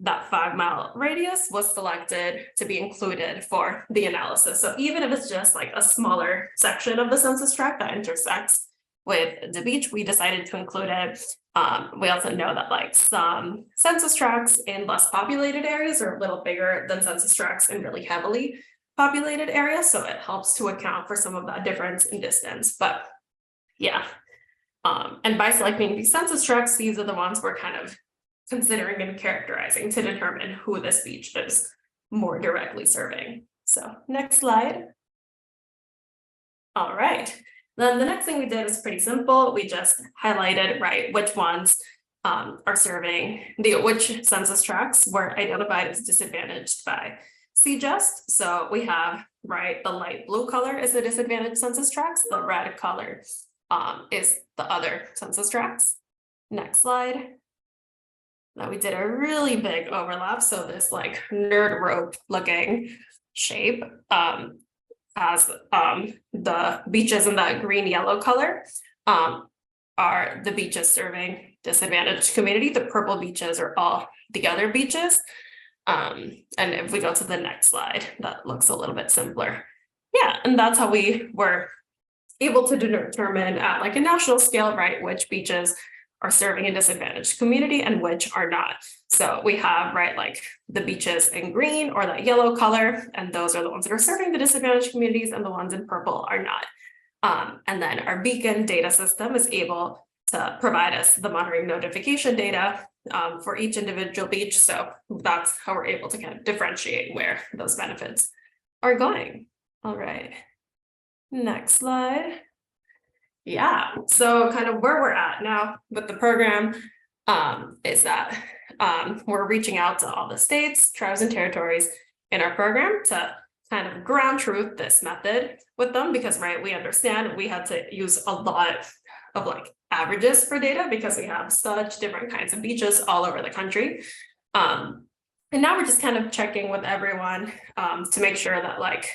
that 5-mile radius was selected to be included for the analysis. So even if it's just like a smaller section of the census tract that intersects with the beach, we decided to include it. We also know that like some census tracts in less populated areas are a little bigger than census tracts in really heavily populated areas. So it helps to account for some of that difference in distance. But yeah, and by selecting these census tracts, these are the ones we're kind of considering and characterizing to determine who this beach is more directly serving. So next slide. All right. Then the next thing we did is pretty simple. We just highlighted, right, which ones are serving which census tracts were identified as disadvantaged by CGEST. So we have, right, the light blue color is the disadvantaged census tracts. The red color is the other census tracts. Next slide. Now we did a really big overlap. So this like nerd rope looking shape as the beaches in that green yellow color are the beaches serving disadvantaged community. The purple beaches are all the other beaches. And if we go to the next slide, that looks a little bit simpler. Yeah, and that's how we were able to determine at like a national scale, right, which beaches are serving a disadvantaged community and which are not. So we have, right, like the beaches in green or that yellow color, and those are the ones that are serving the disadvantaged communities, and the ones in purple are not. And then our beacon data system is able to provide us the monitoring notification data for each individual beach. So that's how we're able to kind of differentiate where those benefits are going. All right, next slide. Yeah, so kind of where we're at now with the program is that we're reaching out to all the states, tribes, and territories in our program to kind of ground truth this method with them, because, right, we understand we had to use a lot of like averages for data because we have such different kinds of beaches all over the country. And now we're just kind of checking with everyone to make sure that, like,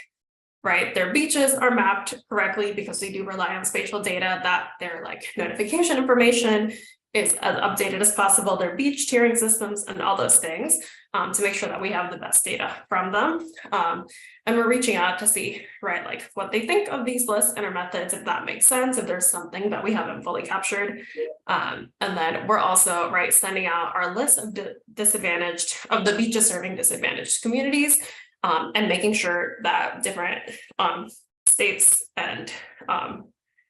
right, their beaches are mapped correctly, because we do rely on spatial data, that their like notification information is as updated as possible, their beach tiering systems and all those things, to make sure that we have the best data from them. And we're reaching out to see, right, like what they think of these lists and our methods, if that makes sense, if there's something that we haven't fully captured. And then we're also, right, sending out our list of the beaches serving disadvantaged communities, and making sure that different states and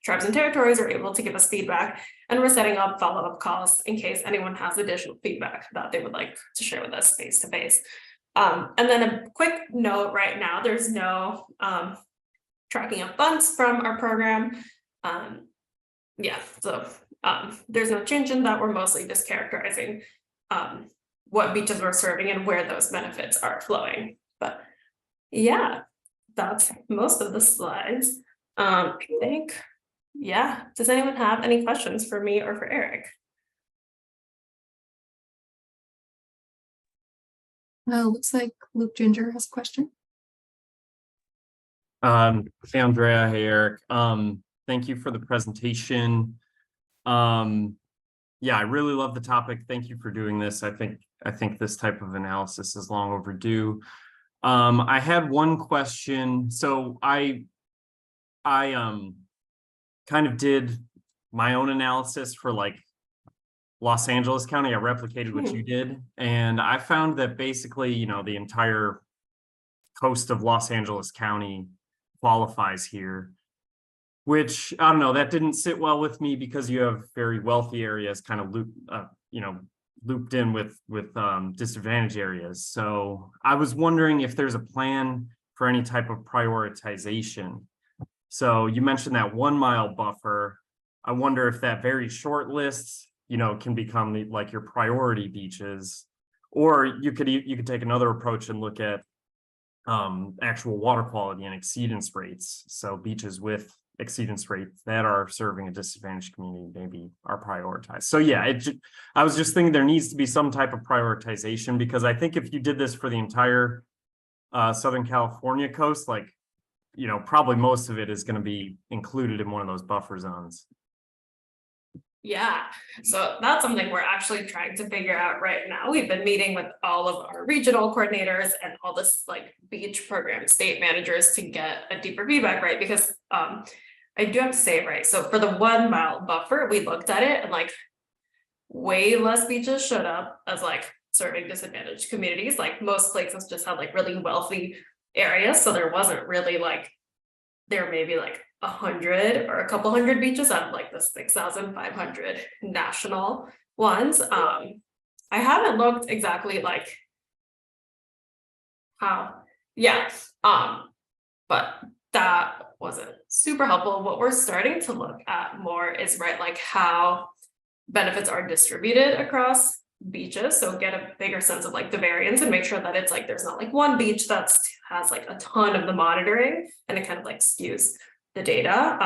tribes and territories are able to give us feedback. And we're setting up follow-up calls in case anyone has additional feedback that they would like to share with us face to face. And then a quick note right now, there's no tracking of funds from our program. Yeah, so there's no change in that. We're mostly just characterizing what beaches we're serving and where those benefits are flowing. But yeah, that's most of the slides. I think, yeah. Does anyone have any questions for me or for Eric? Looks like Luke Ginger has a question. Hey Andrea, hey Eric. Thank you for the presentation. Yeah, I really love the topic. Thank you for doing this. I think this type of analysis is long overdue. I had one question. So I kind of did my own analysis for like Los Angeles County. I replicated what you did, and I found that basically, you know, the entire coast of Los Angeles County qualifies here, which I don't know, that didn't sit well with me because you have very wealthy areas kind of looped in with disadvantaged areas. So I was wondering if there's a plan for any type of prioritization. So you mentioned that 1 mile buffer. I wonder if that very short list, you know, can become like your priority beaches, or you could take another approach and look at actual water quality and exceedance rates. So beaches with exceedance rates that are serving a disadvantaged community maybe are prioritized. So yeah, I was just thinking there needs to be some type of prioritization, because I think if you did this for the entire Southern California coast, like, you know, probably most of it is going to be included in one of those buffer zones. Yeah, so that's something we're actually trying to figure out right now. We've been meeting with all of our regional coordinators and all this like beach program state managers to get a deeper feedback, right? Because I do have to say, right, so for the 1 mile buffer, we looked at it and like way less beaches showed up as like serving disadvantaged communities. Like most places just had like really wealthy areas, so there wasn't really like, there may be like 100 or a couple hundred beaches out of like the 6,500 national ones. I haven't looked exactly like how, yeah, but that wasn't super helpful. What we're starting to look at more is, right, like how benefits are distributed across beaches, so get a bigger sense of like the variance and make sure that it's like there's not like one beach that's has like a ton of the monitoring and it kind of like skews the data.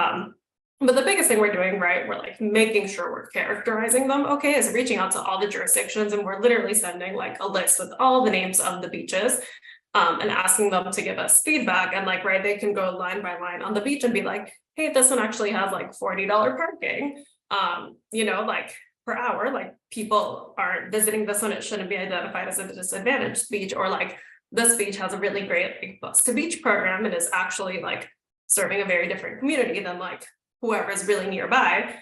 But the biggest thing we're doing, right, we're like making sure we're characterizing them okay, is reaching out to all the jurisdictions, and we're literally sending like a list with all the names of the beaches and asking them to give us feedback. And like, right, they can go line by line on the beach and be like, hey, this one actually has like $40 parking, you know, like per hour, like people aren't visiting this one, it shouldn't be identified as a disadvantaged beach, or like this beach has a really great like, bus to beach program and is actually like serving a very different community than like whoever's really nearby.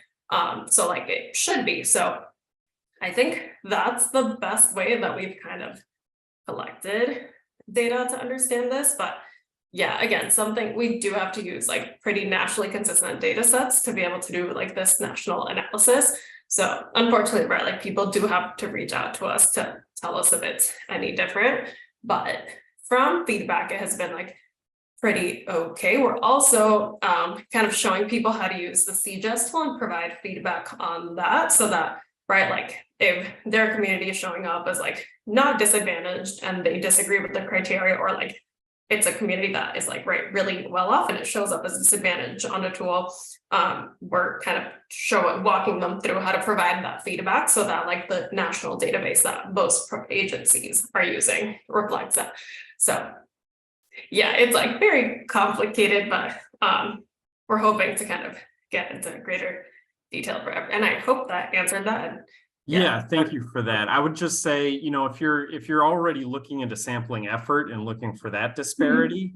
So like it should be. So I think that's the best way that we've kind of collected data to understand this. But yeah, again, something we do have to use like pretty nationally consistent data sets to be able to do like this national analysis. So unfortunately, right, like people do have to reach out to us to tell us if it's any different. But from feedback, it has been like pretty okay. We're also kind of showing people how to use the CGIS tool and provide feedback on that, so that, right, like if their community is showing up as like not disadvantaged and they disagree with the criteria, or like it's a community that is like, right, really well off and it shows up as a disadvantage on a tool, we're kind of walking them through how to provide that feedback so that like the national database that most agencies are using reflects that. So yeah, it's like very complicated, but we're hoping to kind of get into greater detail for everyone. And I hope that answered that. Yeah, thank you for that. I would just say, you know, if you're already looking into sampling effort and looking for that disparity,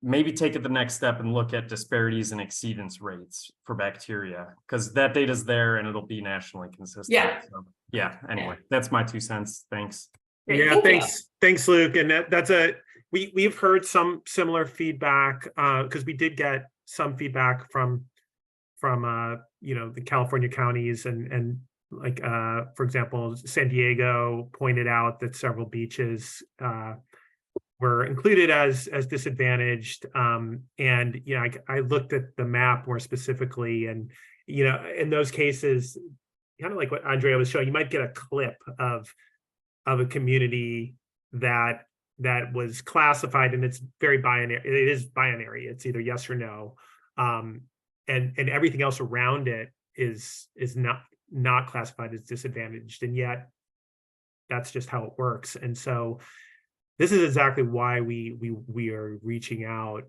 maybe take it the next step and look at disparities in exceedance rates for bacteria, because that data is there and it'll be nationally consistent. Yeah. So, yeah. Anyway, that's my 2 cents. Thanks. Yeah, thanks, Luke. And that's we've heard some similar feedback because we did get some feedback from you know, the California counties and like for example, San Diego pointed out that several beaches were included as disadvantaged. And you know, I looked at the map more specifically, and you know, in those cases, kind of like what Andrea was showing, you might get a clip of a community that was classified, and it's very binary. It is binary. It's either yes or no, and everything else around it is not classified as disadvantaged, and yet that's just how it works. And so this is exactly why we are reaching out,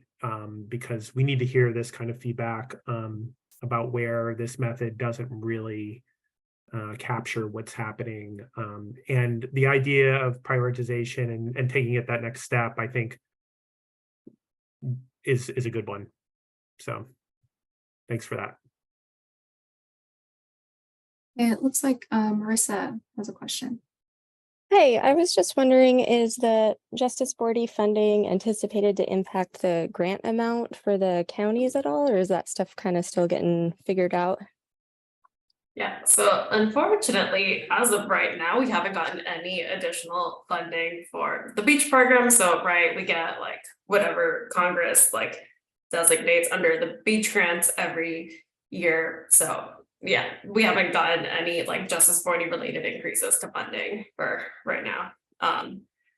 because we need to hear this kind of feedback about where this method doesn't really capture what's happening. And the idea of prioritization and taking it that next step, I think, is a good one. So thanks for that. Yeah, it looks like Marissa has a question. Hey, I was just wondering, is the Justice 40 funding anticipated to impact the grant amount for the counties at all, or is that stuff kind of still getting figured out? Yeah, so unfortunately, as of right now, we haven't gotten any additional funding for the beach program. So, right, we get like whatever Congress like designates under the beach grants every year. So yeah, we haven't gotten any like Justice 40 related increases to funding for right now.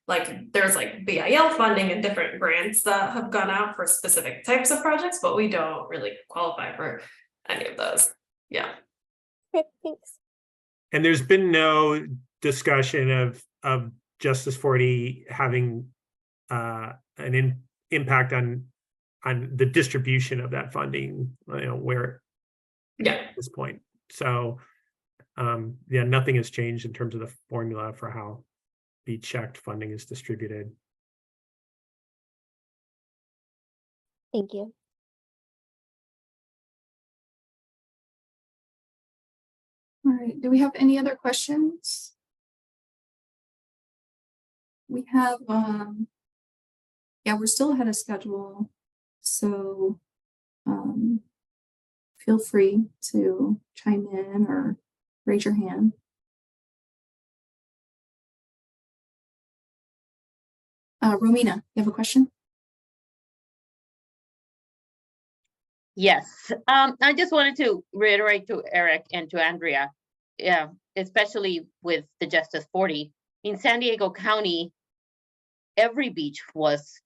Like there's like BIL funding and different grants that have gone out for specific types of projects, but we don't really qualify for any of those. Yeah. Okay, thanks. And there's been no discussion of Justice 40 having an impact on the distribution of that funding, you know, where yeah, at this point. So Yeah, nothing has changed in terms of the formula for how beach checked funding is distributed. Thank you. All right, do we have any other questions? We have, yeah, we're still ahead of schedule. So feel free to chime in or raise your hand. Romina, you have a question? Yes, I just wanted to reiterate to Eric and to Andrea, yeah, especially with the Justice 40. In San Diego County, every beach was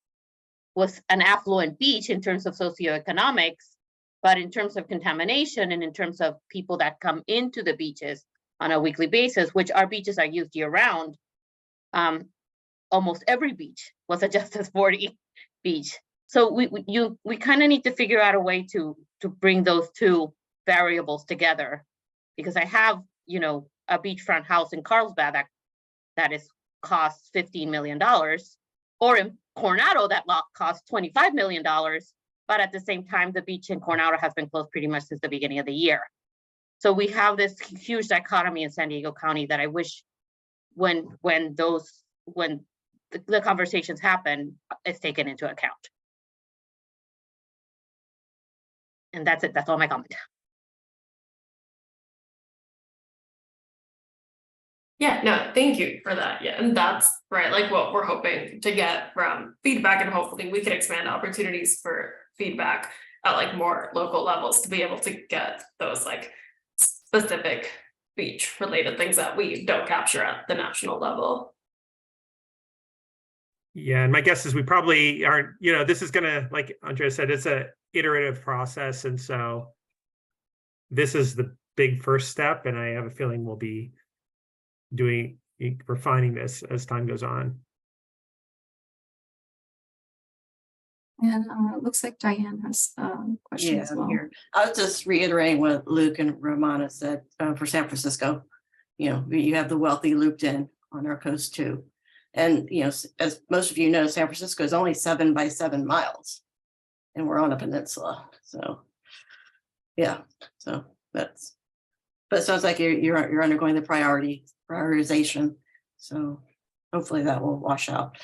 an affluent beach in terms of socioeconomics, but in terms of contamination and in terms of people that come into the beaches on a weekly basis, which our beaches are used year round, almost every beach was a Justice 40 beach. So we kind of need to figure out a way to bring those two variables together, because I have, you know, a beachfront house in Carlsbad that is costs $15 million, or in Coronado that lot costs $25 million, but at the same time the beach in Coronado has been closed pretty much since the beginning of the year. So we have this huge dichotomy in San Diego County that I wish when the conversations happen, it's taken into account. And that's it. That's all my comment. Yeah, no, thank you for that. Yeah, and that's right, like what we're hoping to get from feedback, and hopefully we can expand opportunities for feedback at like more local levels to be able to get those like specific beach related things that we don't capture at the national level. Yeah, and my guess is we probably aren't, you know, this is gonna, like Andrea said, it's a iterative process. And so this is the big first step. And I have a feeling we'll be refining this as time goes on. And it looks like Diane has a question as well. Here. I was just reiterating what Luke and Romana said for San Francisco. You know, you have the wealthy looped in on our coast too. And, you know, as most of you know, San Francisco is only 7 by 7 miles and we're on a peninsula. So, yeah, so but it sounds like you're undergoing the prioritization. So hopefully that will wash out.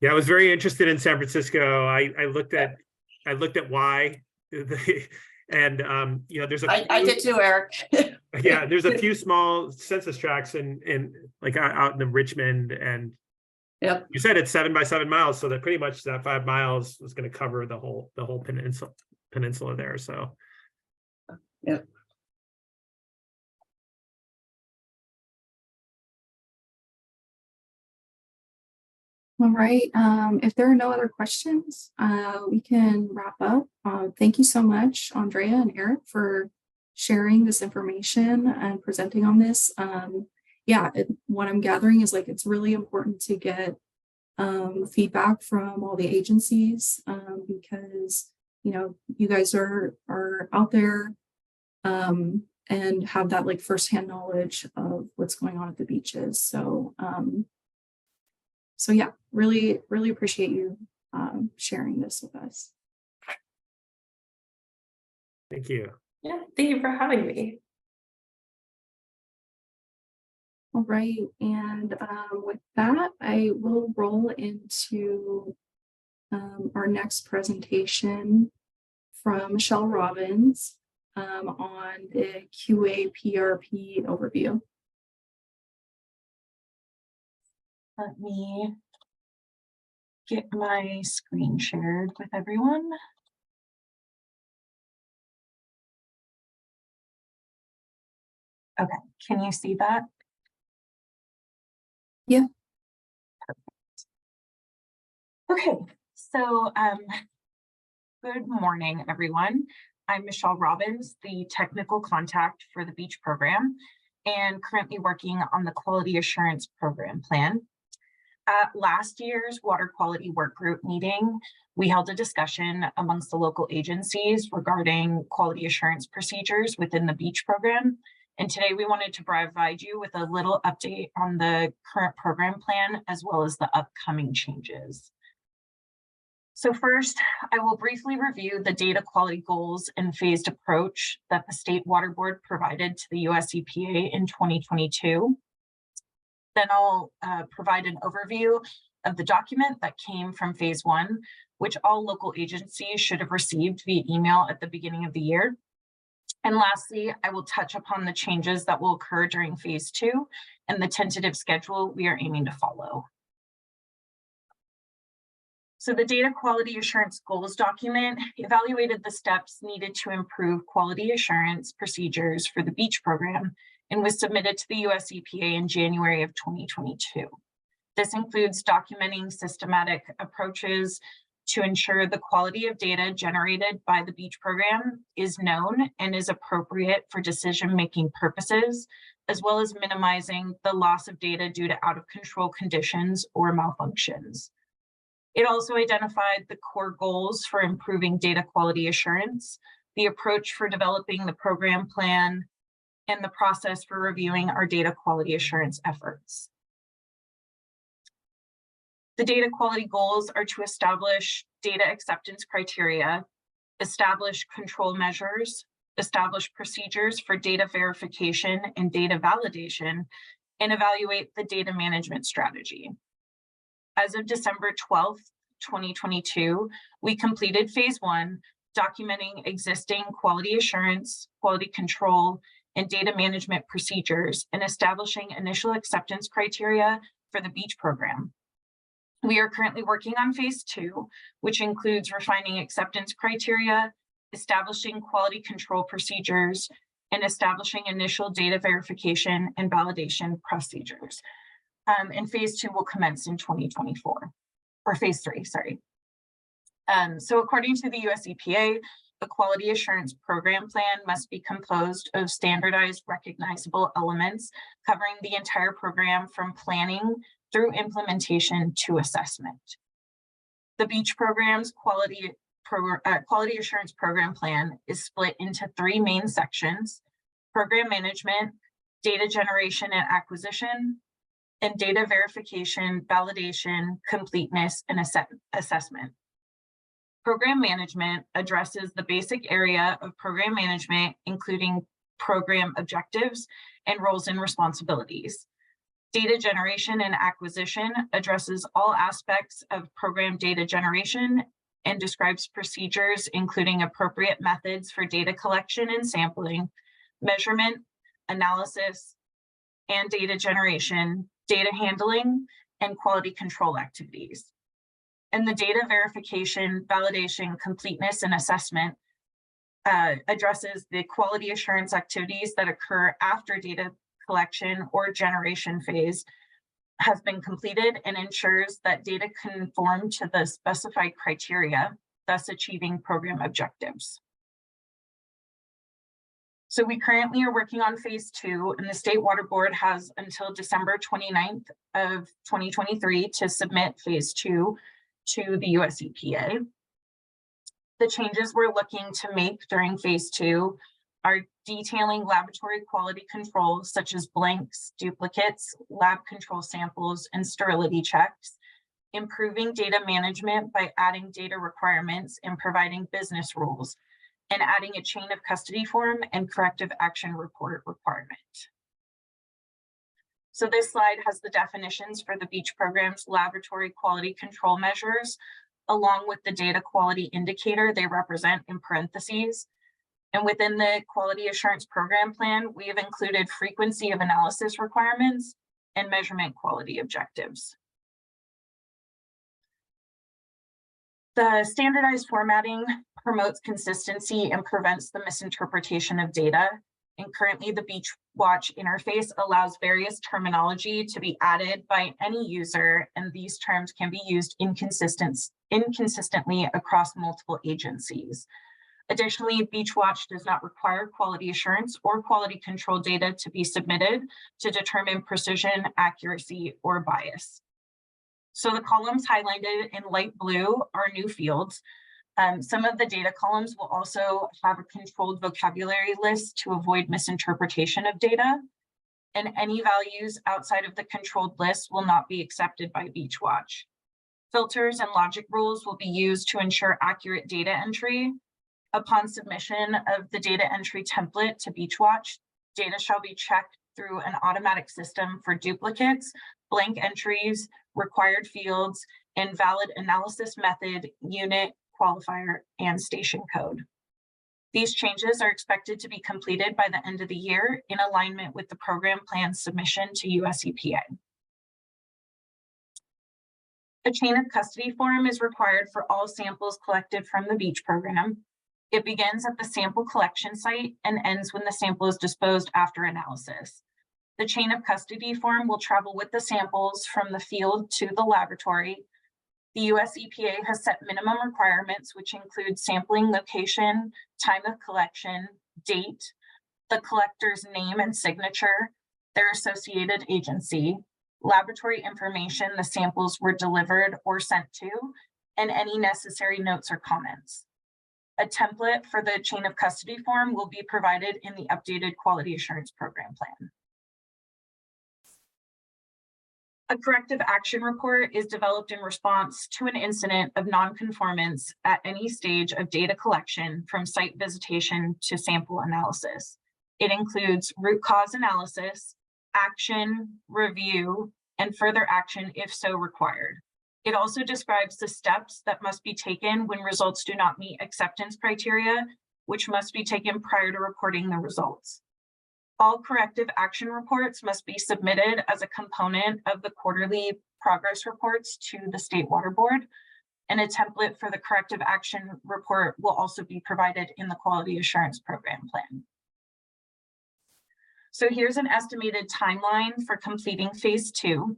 Yeah, I was very interested in San Francisco. I looked at why, and you know, there's I did too, Eric. Yeah, there's a few small census tracts in like out in the Richmond, and yep, you said it's 7 by 7 miles, so that pretty much that 5 miles is going to cover the whole peninsula there. So yep. All right, if there are no other questions, we can wrap up. Thank you so much, Andrea and Eric, for sharing this information and presenting on this. Yeah, what I'm gathering is like it's really important to get feedback from all the agencies because, you know, you guys are out there and have that like firsthand knowledge of what's going on at the beaches. So yeah, really appreciate you sharing this with us. thank you. Yeah, thank you for having me. All right, and with that, I will roll into our next presentation from Michelle Robbins on the QA/PRP overview. Let me get my screen shared with everyone. Okay, can you see that? Yeah. Perfect. Okay, so good morning, everyone. I'm Michelle Robbins, the technical contact for the beach program, and currently working on the quality assurance program plan. At last year's water quality work group meeting, we held a discussion amongst the local agencies regarding quality assurance procedures within the beach program And today we wanted to provide you with a little update on the current program plan as well as the upcoming changes. So first, I will briefly review the data quality goals and phased approach that the State Water Board provided to the US EPA in 2022. Then I'll provide an overview of the document that came from phase 1, which all local agencies should have received via email at the beginning of the year. And lastly, I will touch upon the changes that will occur during phase 2 and the tentative schedule we are aiming to follow. So the data quality assurance goals document evaluated the steps needed to improve quality assurance procedures for the beach program and was submitted to the US EPA in January of 2022. This includes documenting systematic approaches to ensure the quality of data generated by the beach program is known and is appropriate for decision-making purposes, as well as minimizing the loss of data due to out-of-control conditions or malfunctions. It also identified the core goals for improving data quality assurance, the approach for developing the program plan, and the process for reviewing our data quality assurance efforts. The data quality goals are to establish data acceptance criteria, establish control measures, establish procedures for data verification and data validation, and evaluate the data management strategy. As of December 12th, 2022, we completed phase 1, documenting existing quality assurance, quality control, and data management procedures, and establishing initial acceptance criteria for the beach program. We are currently working on phase 2, which includes refining acceptance criteria, establishing quality control procedures, and establishing initial data verification and validation procedures. And phase 2 will commence in 2024, or phase 3, sorry. So according to the US EPA, the quality assurance program plan must be composed of standardized recognizable elements covering the entire program from planning through implementation to assessment. The beach program's quality assurance program plan is split into 3 main sections: program management, data generation and acquisition, and data verification, validation, completeness, and assessment. Program management addresses the basic area of program management, including program objectives and roles and responsibilities. Data generation and acquisition addresses all aspects of program data generation and describes procedures, including appropriate methods for data collection and sampling, measurement, analysis, and data generation, data handling, and quality control activities. And the data verification, validation, completeness, and assessment addresses the quality assurance activities that occur after data collection or generation phase has been completed and ensures that data conform to the specified criteria, thus achieving program objectives. So we currently are working on phase 2, and the State Water Board has until December 29th of 2023 to submit phase 2 to the US EPA. The changes we're looking to make during phase 2 are detailing laboratory quality controls such as blanks, duplicates, lab control samples, and sterility checks, improving data management by adding data requirements and providing business rules, and adding a chain of custody form and corrective action report requirement. So this slide has the definitions for the beach program's laboratory quality control measures, along with the data quality indicator they represent in parentheses. And within the quality assurance program plan, we have included frequency of analysis requirements and measurement quality objectives. The standardized formatting promotes consistency and prevents the misinterpretation of data. And currently the Beach Watch interface allows various terminology to be added by any user, and these terms can be used inconsistently across multiple agencies. Additionally, Beach Watch does not require quality assurance or quality control data to be submitted to determine precision, accuracy, or bias. So the columns highlighted in light blue are new fields. Some of the data columns will also have a controlled vocabulary list to avoid misinterpretation of data. And any values outside of the controlled list will not be accepted by Beachwatch. Filters and logic rules will be used to ensure accurate data entry. Upon submission of the data entry template to Beachwatch, data shall be checked through an automatic system for duplicates, blank entries, required fields, and valid analysis method, unit, qualifier, and station code. These changes are expected to be completed by the end of the year in alignment with the program plan submission to US EPA. A chain of custody form is required for all samples collected from the beach program. It begins at the sample collection site and ends when the sample is disposed after analysis. The chain of custody form will travel with the samples from the field to the laboratory. The US EPA has set minimum requirements, which include sampling location, time of collection, date, the collector's name and signature, their associated agency, laboratory information the samples were delivered or sent to, and any necessary notes or comments. A template for the chain of custody form will be provided in the updated quality assurance program plan. A corrective action report is developed in response to an incident of non-conformance at any stage of data collection from site visitation to sample analysis. It includes root cause analysis, action, review, and further action if so required. It also describes the steps that must be taken when results do not meet acceptance criteria, which must be taken prior to reporting the results. All corrective action reports must be submitted as a component of the quarterly progress reports to the State Water Board, and a template for the corrective action report will also be provided in the quality assurance program plan. So here's an estimated timeline for completing phase 2.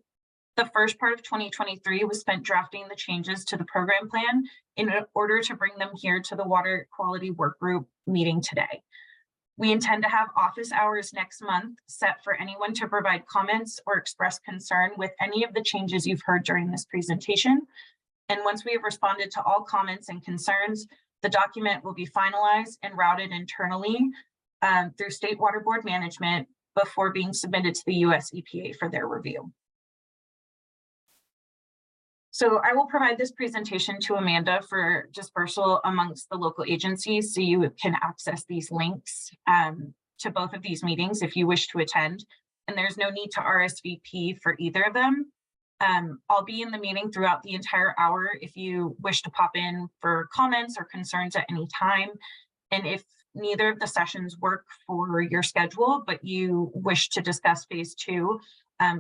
The first part of 2023 was spent drafting the changes to the program plan in order to bring them here to the Water Quality Workgroup meeting today. We intend to have office hours next month set for anyone to provide comments or express concern with any of the changes you've heard during this presentation. And once we have responded to all comments and concerns, the document will be finalized and routed internally through State Water Board management before being submitted to the US EPA for their review. So I will provide this presentation to Amanda for dispersal amongst the local agencies so you can access these links to both of these meetings if you wish to attend. And there's no need to RSVP for either of them. I'll be in the meeting throughout the entire hour if you wish to pop in for comments or concerns at any time. And if neither of the sessions work for your schedule, but you wish to discuss phase 2,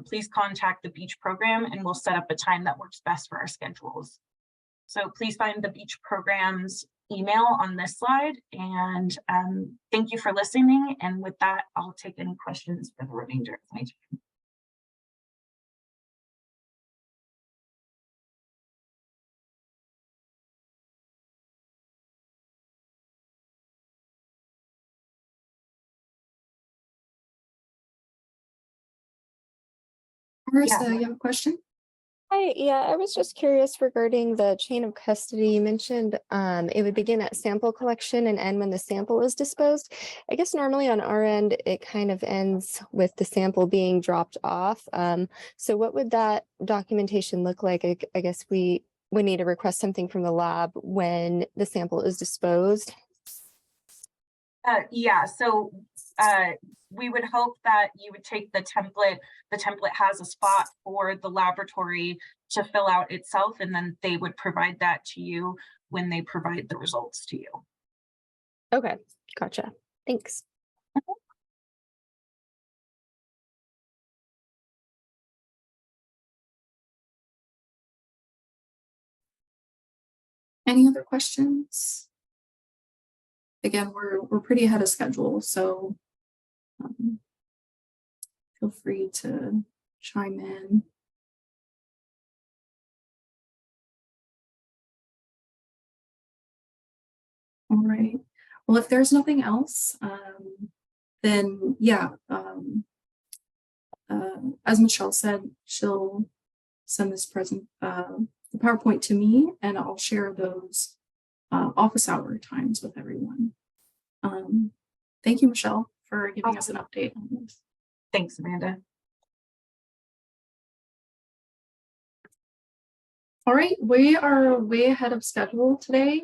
please contact the beach program and we'll set up a time that works best for our schedules. So please find the beach program's email on this slide, and thank you for listening. And with that, I'll take any questions for the remainder of my time. Marissa, you have a question? Hi, yeah, I was just curious regarding the chain of custody. You mentioned it would begin at sample collection and end when the sample is disposed. I guess normally on our end, it kind of ends with the sample being dropped off. So what would that documentation look like? I guess we would need to request something from the lab when the sample is disposed. Yeah, so we would hope that you would take the template. The template has a spot for the laboratory to fill out itself, and then they would provide that to you when they provide the results to you. Okay, gotcha. Thanks. Any other questions? Again, we're pretty ahead of schedule, so feel free to chime in. All right. Well, if there's nothing else, then yeah, as Michelle said, she'll send this the PowerPoint to me, and I'll share those office hour times with everyone. Thank you, Michelle, for giving us an update on this. Thanks, Amanda. All right, we are way ahead of schedule today.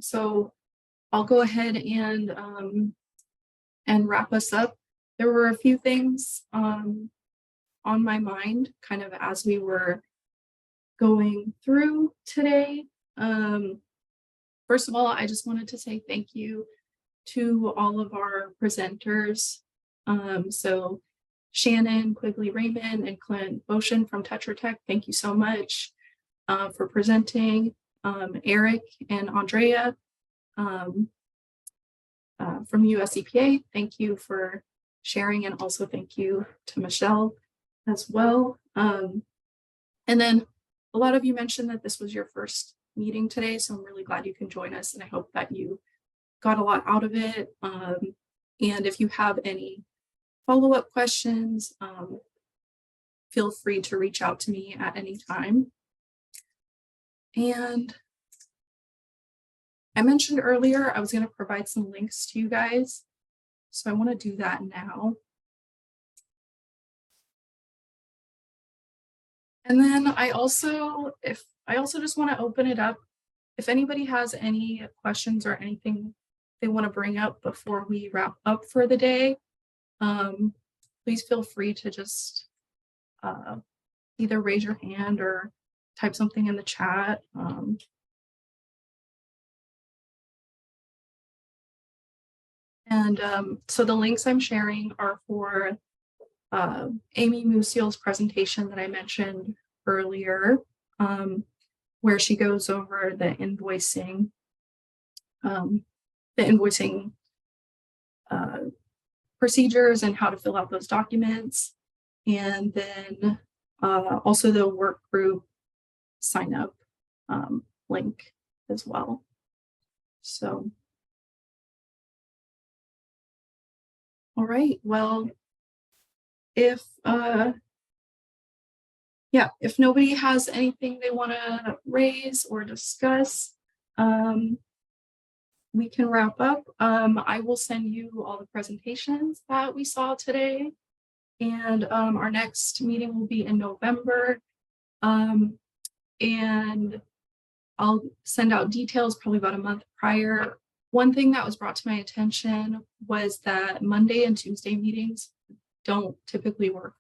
So I'll go ahead and wrap us up. There were a few things on my mind kind of as we were going through today. First of all, I just wanted to say thank you to all of our presenters. So Shannon, Quigley Raymond, and Clint Boshin from Tetra Tech, thank you so much for presenting. Eric and Andrea from US EPA, thank you for sharing, and also thank you to Michelle as well. And then a lot of you mentioned that this was your first meeting today, so I'm really glad you can join us, and I hope that you got a lot out of it. And if you have any follow-up questions, feel free to reach out to me at any time. And I mentioned earlier I was going to provide some links to you guys, so I want to do that now. And then I also just want to open it up. If anybody has any questions or anything they want to bring up before we wrap up for the day, please feel free to just either raise your hand or type something in the chat. So the links I'm sharing are for Amy Musial's presentation that I mentioned earlier, where she goes over the invoicing procedures and how to fill out those documents, and then also the work group sign up link as well. So, all right, well, if nobody has anything they want to raise or discuss, we can wrap up. I will send you all the presentations that we saw today, and our next meeting will be in November. And I'll send out details probably about a month prior. One thing that was brought to my attention was that Monday and Tuesday meetings don't typically work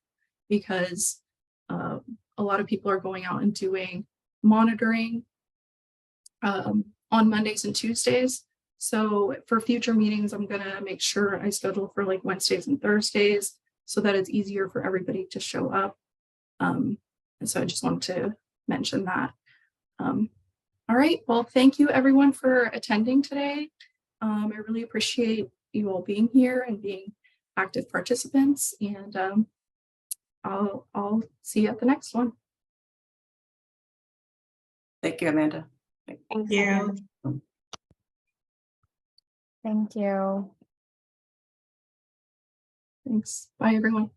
because a lot of people are going out and doing monitoring on Mondays and Tuesdays. So for future meetings, I'm gonna make sure I schedule for like Wednesdays and Thursdays so that it's easier for everybody to show up. And so I just wanted to mention that. All right, well, thank you everyone for attending today. I really appreciate you all being here and being active participants, and I'll see you at the next one. Thank you, Amanda. Thank you. Thank you. Thanks. Bye, everyone.